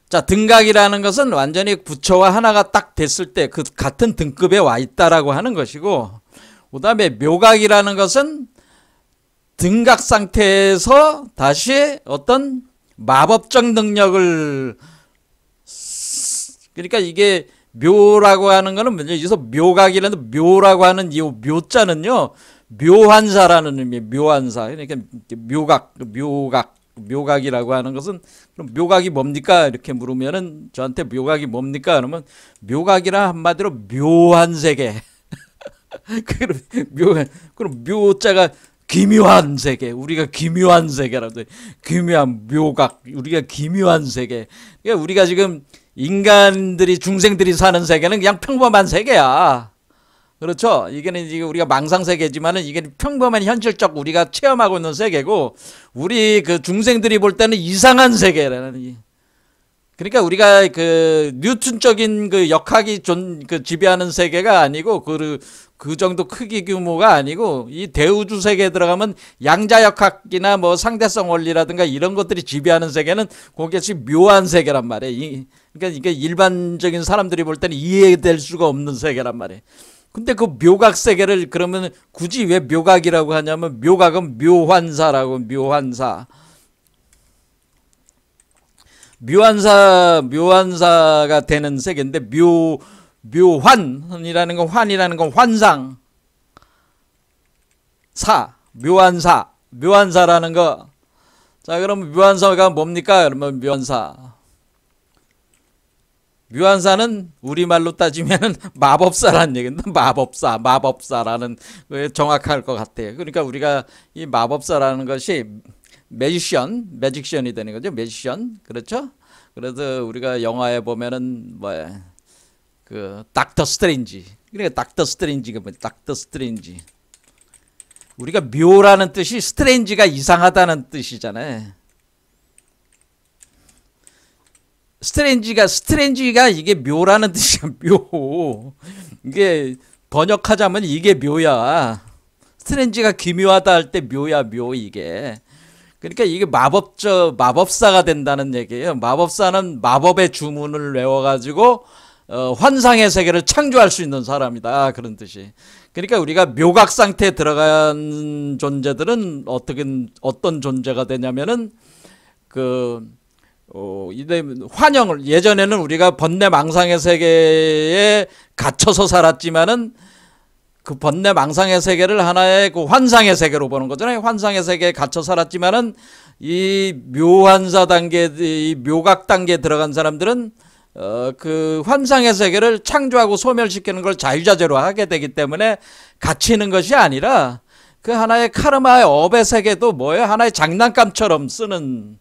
자, 등각이라는 것은 완전히 부처와 하나가 딱 됐을 때 그 같은 등급에 와 있다라고 하는 것이고, 그 다음에 묘각이라는 것은 등각 상태에서 다시 어떤 마법적 능력을, 그러니까 이게 묘라고 하는 거는 뭐냐, 여기서 묘각이라는 묘라고 하는 이 묘자는요, 묘한사라는 의미, 묘한사. 그러니까 묘각이라고 하는 것은, 그럼 묘각이 뭡니까? 이렇게 물으면은 저한테 묘각이 뭡니까? 그러면 묘각이라 한마디로 묘한 세계. 그럼 묘자가 기묘한 세계. 우리가 기묘한 세계라고 해. 기묘한 묘각. 우리가 기묘한 세계. 그러니까 우리가 지금 인간들이, 중생들이 사는 세계는 그냥 평범한 세계야. 그렇죠? 이게는 지금 우리가 망상세계지만은 이게 평범한 현실적 우리가 체험하고 있는 세계고, 우리 그 중생들이 볼 때는 이상한 세계라는. 그러니까 우리가 그 뉴턴적인 그 역학이 지배하는 세계가 아니고, 그 정도 크기 규모가 아니고, 이 대우주 세계에 들어가면 양자역학이나 뭐 상대성 원리라든가 이런 것들이 지배하는 세계는 그것이 묘한 세계란 말이에요. 그러니까 이게 일반적인 사람들이 볼 때는 이해될 수가 없는 세계란 말이에요. 근데 그 묘각 세계를 그러면 굳이 왜 묘각이라고 하냐면, 묘각은 묘환사라고, 묘환사. 묘환사가 되는 세계인데, 묘환이라는 건 환상. 묘환사. 묘한사라는 거. 자, 그럼 묘한사가 뭡니까? 그러면 묘한사는 우리말로 따지면 마법사라는 얘기인데, 마법사라는 게 정확할 것 같아요. 그러니까 우리가 이 마법사라는 것이 매직션이 되는 거죠. 매지션. 그렇죠? 그래서 우리가 영화에 보면은 뭐야, 그 닥터 스트레인지. 그러니까 닥터 스트레인지가 뭐야? 닥터 스트레인지. 우리가 묘라는 뜻이 스트레인지가 이상하다는 뜻이잖아요. 스트레인지가 이게 묘라는 뜻이야. 묘. 이게 번역하자면 이게 묘야. 스트레인지가 기묘하다 할 때 묘야, 묘 이게. 그러니까 이게 마법사가 된다는 얘기예요. 마법사는 마법의 주문을 외워가지고 환상의 세계를 창조할 수 있는 사람이다, 그런 뜻이. 그러니까 우리가 묘각 상태에 들어간 존재들은 어떤 존재가 되냐면은 환영을, 예전에는 우리가 번뇌 망상의 세계에 갇혀서 살았지만은 그 번뇌 망상의 세계를 하나의 그 환상의 세계로 보는 거잖아요. 환상의 세계에 갇혀 살았지만은 이 묘한사 단계, 이 묘각 단계에 들어간 사람들은 그 환상의 세계를 창조하고 소멸시키는 걸 자유자재로 하게 되기 때문에 갇히는 것이 아니라 그 하나의 카르마의 업의 세계도 뭐예요? 하나의 장난감처럼 쓰는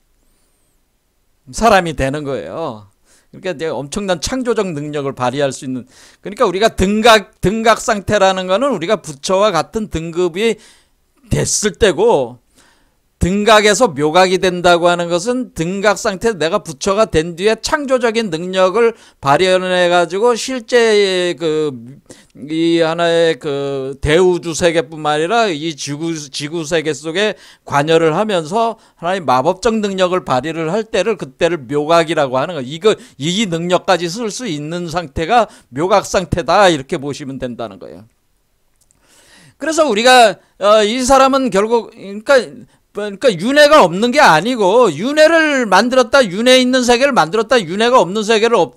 사람이 되는 거예요. 그러니까 엄청난 창조적 능력을 발휘할 수 있는. 그러니까 우리가 등각 상태라는 거는 우리가 부처와 같은 등급이 됐을 때고, 등각에서 묘각이 된다고 하는 것은 등각 상태, 내가 부처가 된 뒤에 창조적인 능력을 발현해 가지고 실제 이 하나의 그 대우주 세계뿐만 아니라 이 지구 세계 속에 관여를 하면서 하나의 마법적 능력을 발휘를 할 때를, 그때를 묘각이라고 하는 거. 이 능력까지 쓸 수 있는 상태가 묘각 상태다, 이렇게 보시면 된다는 거예요. 그래서 우리가 이 사람은 결국 그러니까 윤회가 없는 게 아니고, 윤회를 만들었다, 윤회 있는 세계를 만들었다, 윤회가 없는 세계로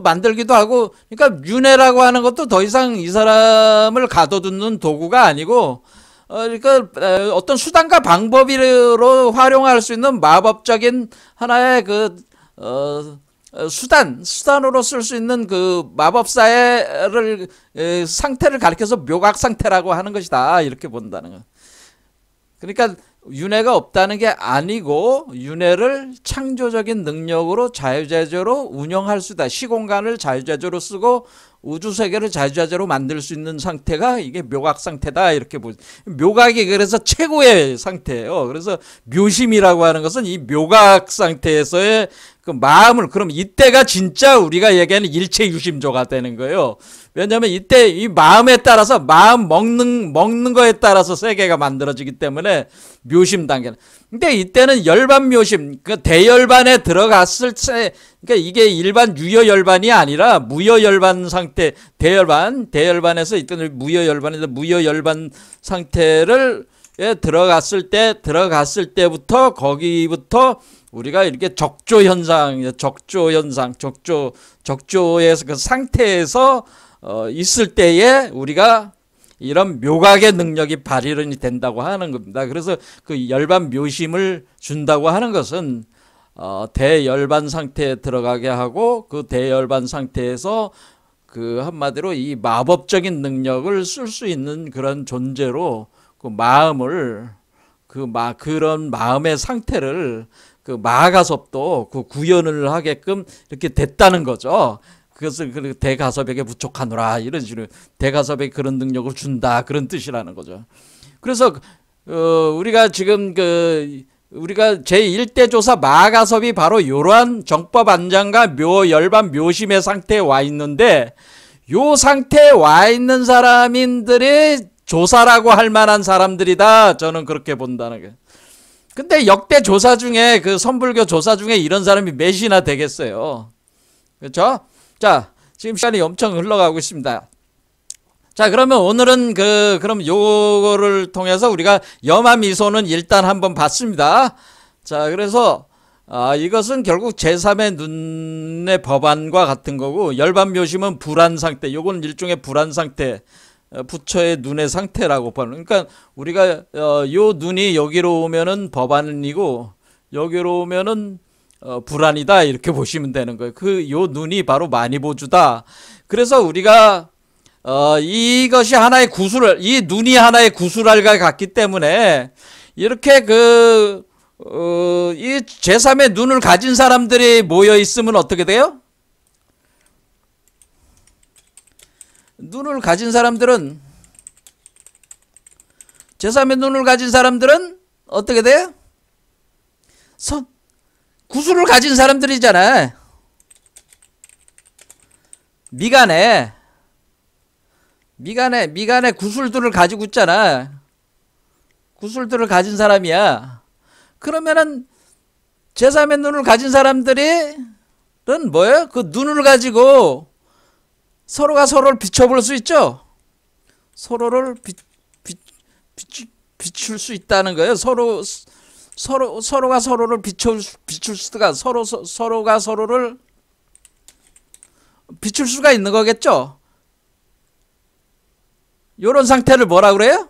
만들기도 하고, 그러니까 윤회라고 하는 것도 더 이상 이 사람을 가둬두는 도구가 아니고, 그러니까 어떤 수단과 방법으로 활용할 수 있는 마법적인 하나의 수단으로 쓸 수 있는 그 마법사의 상태를 가리켜서 묘각 상태라고 하는 것이다, 이렇게 본다는 거. 그러니까 윤회가 없다는 게 아니고, 윤회를 창조적인 능력으로 자유자재로 운영할 수 있다. 시공간을 자유자재로 쓰고 우주세계를 자유자재로 만들 수 있는 상태가 이게 묘각 상태다, 이렇게 보죠. 묘각이 그래서 최고의 상태예요. 그래서 묘심이라고 하는 것은 이 묘각 상태에서의 그 마음을, 그럼 이때가 진짜 우리가 얘기하는 일체유심조가 되는 거예요. 왜냐하면 이때 이 마음에 따라서, 마음 먹는 거에 따라서 세계가 만들어지기 때문에 묘심 단계는. 근데 이때는 열반 묘심, 그 대열반에 들어갔을 때, 그러니까 이게 일반 유여열반이 아니라 무여열반 상태, 대열반에서 이때는 무여열반에서 무여열반 상태를 들어갔을 때부터 거기부터 우리가 이렇게 적조에서 그 상태에서 있을 때에 우리가 이런 묘각의 능력이 발휘이 된다고 하는 겁니다. 그래서 그 열반 묘심을 준다고 하는 것은 대열반 상태에 들어가게 하고, 그 대열반 상태에서 그 한마디로 이 마법적인 능력을 쓸 수 있는 그런 존재로 그 마음을, 그런 마음의 상태를 그 마하가섭도 그 구현을 하게끔 이렇게 됐다는 거죠. 그것을 그 대가섭에게 부촉하노라, 이런 식으로 대가섭에게 그런 능력을 준다, 그런 뜻이라는 거죠. 그래서 우리가 지금 우리가 제1대 조사 마하가섭이 바로 이러한 정법 안장과 열반 묘심의 상태에 와 있는데, 요 상태에 와 있는 사람들이 조사라고 할 만한 사람들이다, 저는 그렇게 본다는 거예요. 근데 역대 조사 중에, 그 선불교 조사 중에 이런 사람이 몇이나 되겠어요. 그렇죠? 자, 지금 시간이 엄청 흘러가고 있습니다. 자, 그러면 오늘은 그럼 요거를 통해서 우리가 염화미소는 일단 한번 봤습니다. 자, 그래서 이것은 결국 제3의 눈의 법안과 같은 거고, 열반묘심은 불안 상태, 요건 일종의 불안 상태, 부처의 눈의 상태라고 보는. 그러니까 우리가 요 눈이 여기로 오면은 법안이고 여기로 오면은 불안이다 이렇게 보시면 되는 거예요. 그 요 눈이 바로 만이보주다. 그래서 우리가 이것이 하나의 구술을, 이 눈이 하나의 구술알과 같기 때문에 이렇게 이 제3의 눈을 가진 사람들이 모여 있으면 어떻게 돼요? 눈을 가진 사람들은, 제3의 눈을 가진 사람들은 어떻게 돼요? 구술을 가진 사람들이잖아. 미간에 구술들을 가지고 있잖아. 구술들을 가진 사람이야. 그러면은 제3의 눈을 가진 사람들은 뭐예요? 그 눈을 가지고 서로가 서로를 비춰볼 수 있죠. 서로를 비출 수 있다는 거예요. 서로가 서로를 비출 수가, 서로가 서로를 비출 수가 있는 거겠죠. 요런 상태를 뭐라 그래요?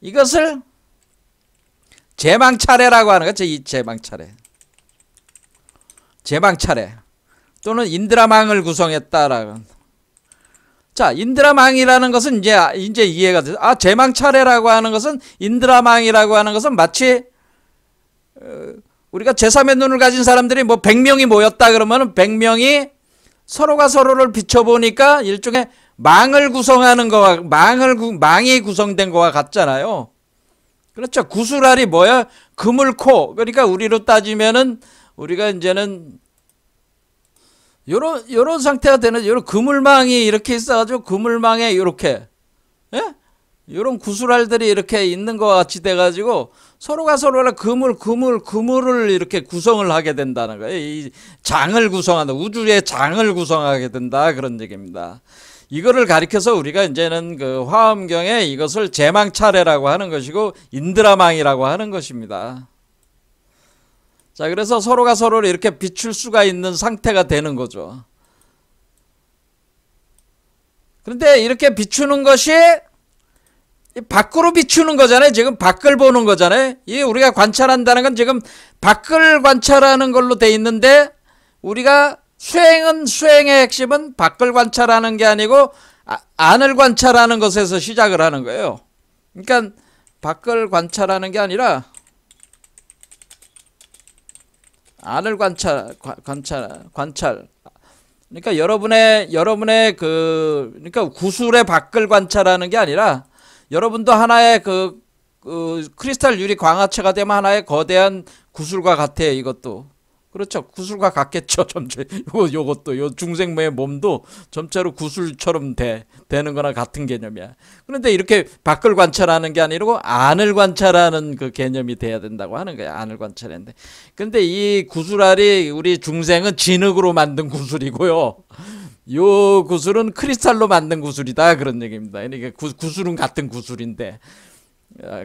이것을 제망차례라고 하는 거죠. 이 제망차례 또는 인드라망을 구성했다라고. 자, 인드라망이라는 것은 이제 이해가 돼요. 제망차례라고 하는 것은, 인드라망이라고 하는 것은 마치 우리가 제3의 눈을 가진 사람들이 뭐 100명이 모였다 그러면은 100명이 서로가 서로를 비춰보니까 일종의 망을 구성하는 거와, 망이 구성된 거와 같잖아요. 그렇죠. 구술알이 뭐야? 그물코. 그러니까 우리로 따지면은 우리가 이제는 요런 상태가 되는, 요런 그물망이 이렇게 있어가지고 그물망에 요렇게, 예? 요런 구술알들이 이렇게 있는 것과 같이 돼가지고 서로가 서로를 그물을 이렇게 구성을 하게 된다는 거예요. 이 장을 구성한다. 우주의 장을 구성하게 된다. 그런 얘기입니다. 이거를 가리켜서 우리가 이제는 그 화엄경에 이것을 제망차례라고 하는 것이고 인드라망이라고 하는 것입니다. 자, 그래서 서로가 서로를 이렇게 비출 수가 있는 상태가 되는 거죠. 그런데 이렇게 비추는 것이 밖으로 비추는 거잖아요. 지금 밖을 보는 거잖아요. 이 우리가 관찰한다는 건 지금 밖을 관찰하는 걸로 돼 있는데, 우리가 수행의 핵심은 밖을 관찰하는 게 아니고 안을 관찰하는 것에서 시작을 하는 거예요. 그러니까 밖을 관찰하는 게 아니라 안을 관찰. 그러니까 여러분의 그러니까 구술의 밖을 관찰하는 게 아니라, 여러분도 하나의 그 크리스탈 유리 광화체가 되면 하나의 거대한 구술과 같아요. 이것도. 그렇죠. 구술과 같겠죠. 전체 요것도, 요 중생모의 몸도 전체로 구술처럼 되는 거나 같은 개념이야. 그런데 이렇게 밖을 관찰하는 게 아니고 안을 관찰하는 그 개념이 돼야 된다고 하는 거야. 안을 관찰하는데. 근데 이 구술알이, 우리 중생은 진흙으로 만든 구술이고요. 요 구술은 크리스탈로 만든 구술이다. 그런 얘기입니다. 그러니까 구술은 같은 구술인데,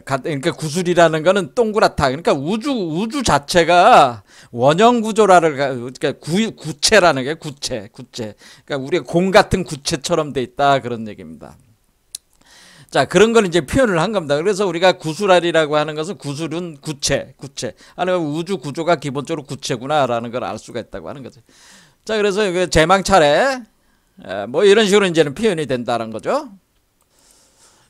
그러니까 구술이라는 거는 동그랗다. 그러니까 우주 자체가 원형 구조라를, 그러니까 구체라는 게 구체. 그러니까 우리가 공 같은 구체처럼 돼 있다. 그런 얘기입니다. 자, 그런 걸 이제 표현을 한 겁니다. 그래서 우리가 구술알이라고 하는 것은, 구술은 구체. 아니면 우주 구조가 기본적으로 구체구나라는 걸 알 수가 있다고 하는 거죠. 자, 그래서 이거 제망차례, 뭐 이런 식으로 이제는 표현이 된다는 거죠.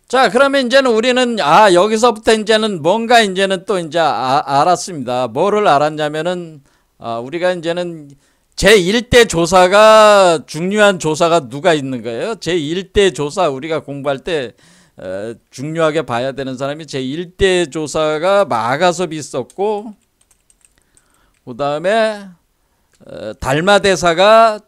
자, 그러면 이제는 우리는 여기서부터 이제는 뭔가 이제는 또 이제 알았습니다. 뭐를 알았냐면은, 우리가 이제는 제1대 조사가, 중요한 조사가 누가 있는 거예요? 제1대 조사, 우리가 공부할 때 중요하게 봐야 되는 사람이, 제1대 조사가 마가섭이 있었고, 그 다음에 달마대사가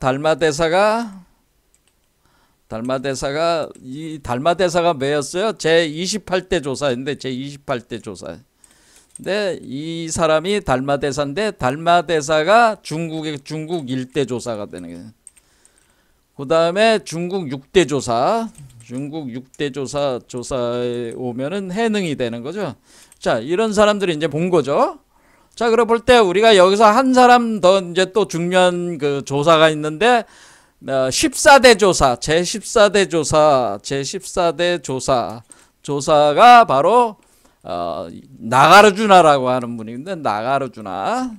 뭐였어요? 제28대 조사인데, 제28대 조사. 근데 이 사람이 달마대사인데, 달마대사가 중국 1대 조사가 되는 거예요. 그 다음에 중국 6대 조사에 오면은 해능이 되는 거죠. 자, 이런 사람들이 이제 본 거죠. 자, 그래 볼 때 우리가 여기서 한 사람 더 이제 또 중요한 그 조사가 있는데, 14대 조사, 제14대 조사가 바로 나가르주나라고 하는 분인데, 나가르주나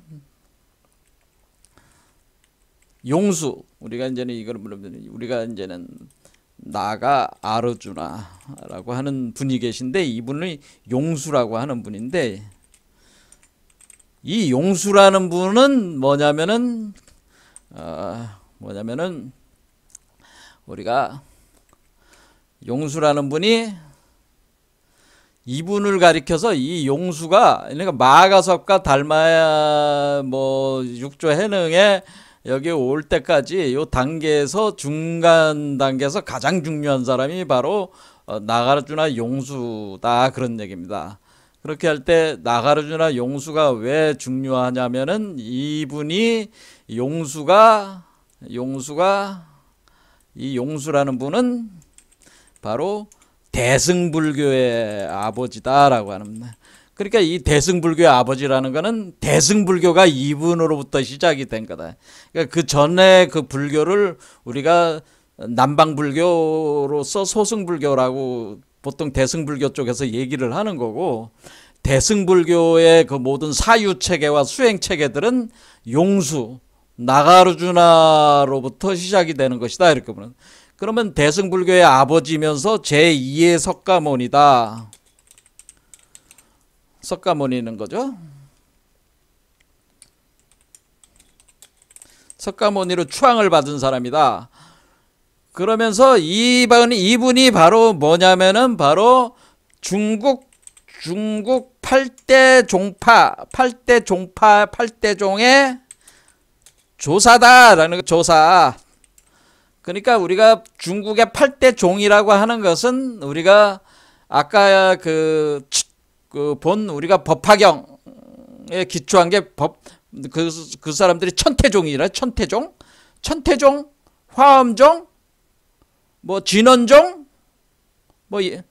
용수, 우리가 이제는 나가 아르주나라고 하는 분이 계신데, 이분이 용수라고 하는 분인데, 이 용수라는 분은 뭐냐면은 우리가 용수라는 분이 이분을 가리켜서, 이 용수가 그러니까 마가섭과 달마야 육조 해능에 여기 올 때까지 요 단계에서 중간 단계에서 가장 중요한 사람이 바로 나가르주나 용수다, 그런 얘기입니다. 그렇게 할 때 나가르주나 용수가 왜 중요하냐면은, 이분이 이 용수라는 분은 바로 대승불교의 아버지다라고 합니다. 그러니까 이 대승불교의 아버지라는 거는 대승불교가 이분으로부터 시작이 된 거다. 그러니까 그 전에 그 불교를 우리가 남방불교로서 소승불교라고 보통 대승불교 쪽에서 얘기를 하는 거고, 대승불교의 그 모든 사유체계와 수행체계들은 용수, 나가르주나로부터 시작이 되는 것이다, 이렇게 보면. 그러면 대승불교의 아버지면서 제2의 석가모니다. 석가모니는 거죠. 석가모니로 추앙을 받은 사람이다. 그러면서 이분이 바로 뭐냐면은 바로 중국 8대 종의 조사다라는 거, 조사. 그러니까 우리가 중국의 8대 종이라고 하는 것은, 우리가 아까 우리가 법화경에 기초한 게 그 사람들이 천태종이라, 천태종, 화엄종, 진원종, 그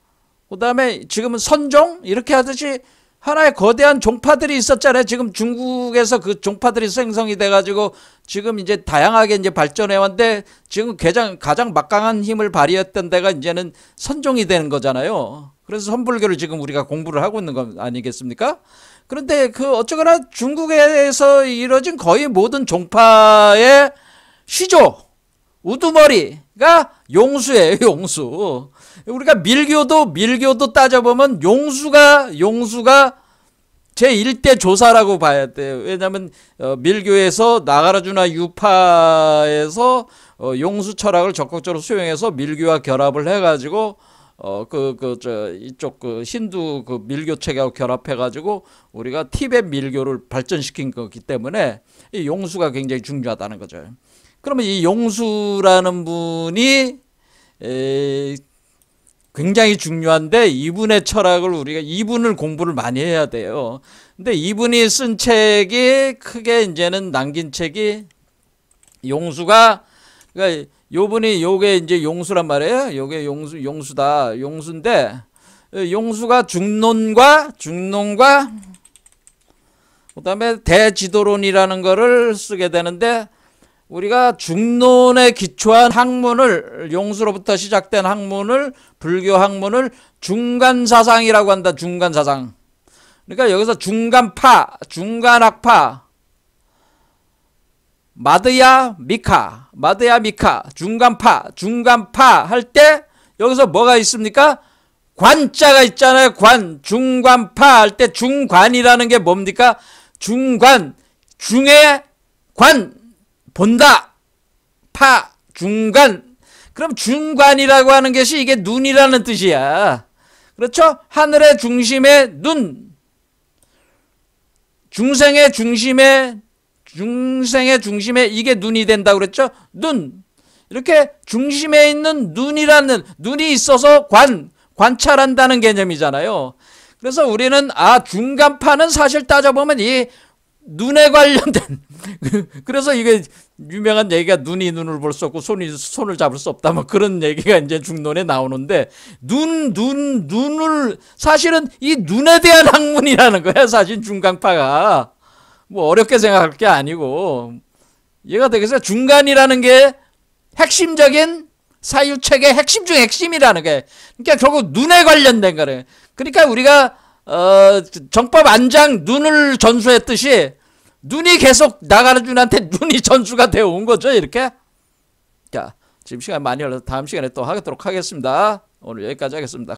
다음에 지금은 선종, 이렇게 하듯이 하나의 거대한 종파들이 있었잖아요. 지금 중국에서 그 종파들이 생성이 돼가지고 지금 이제 다양하게 이제 발전해 왔는데, 지금 가장 막강한 힘을 발휘했던 데가 이제는 선종이 되는 거잖아요. 그래서 선불교를 지금 우리가 공부를 하고 있는 거 아니겠습니까? 그런데 어쩌거나 중국에서 이뤄진 거의 모든 종파의 시조, 우두머리가 용수예요, 용수. 우리가 밀교도 따져보면 용수가 제1대 조사라고 봐야 돼요. 왜냐하면 밀교에서 나가르주나 유파에서 용수 철학을 적극적으로 수용해서 밀교와 결합을 해가지고 이쪽 힌두 밀교 체계하고 결합해가지고 우리가 티벳 밀교를 발전시킨 거기 때문에 이 용수가 굉장히 중요하다는 거죠. 그러면 이 용수라는 분이 굉장히 중요한데, 이분의 철학을 우리가 이분을 공부를 많이 해야 돼요. 근데 이분이 쓴 책이 크게 이제는 남긴 책이 용수가, 그러니까 요게 이제 용수란 말이에요. 요게 용수다. 용수인데, 용수가 중론과 그다음에 대지도론이라는 거를 쓰게 되는데, 우리가 중론에 기초한 학문을, 용수로부터 시작된 학문을, 불교 학문을 중간사상이라고 한다. 중간사상. 그러니까 여기서 중간학파, 마드야 미카, 중간파 할 때 여기서 뭐가 있습니까? 관자가 있잖아요. 중간파 할 때 중관이라는 게 뭡니까? 중간, 중에 관, 본다, 중간. 그럼 중관이라고 하는 것이 이게 눈이라는 뜻이야. 그렇죠? 하늘의 중심에 눈, 중생의 중심에 이게 눈이 된다고 그랬죠? 눈. 이렇게 중심에 있는 눈이 있어서 관찰한다는 개념이잖아요. 그래서 우리는 중간파는 사실 따져보면 이 눈에 관련된 그래서 이게 유명한 얘기가 눈이 눈을 볼 수 없고 손이 손을 잡을 수 없다, 그런 얘기가 이제 중론에 나오는데, 눈을 사실은 이 눈에 대한 학문이라는 거야. 사실 중간파가 어렵게 생각할 게 아니고, 얘가 되겠어요. 중간이라는 게 핵심적인 사유책의 핵심 중 핵심이라는 게, 그러니까 결국 눈에 관련된 거래. 그러니까 우리가 정법 안장 눈을 전수했듯이 눈이 계속 나가는 분한테 눈이 전수가 되어 온 거죠, 이렇게. 자, 지금 시간 많이 흘러서 다음 시간에 또 하도록 하겠습니다. 오늘 여기까지 하겠습니다.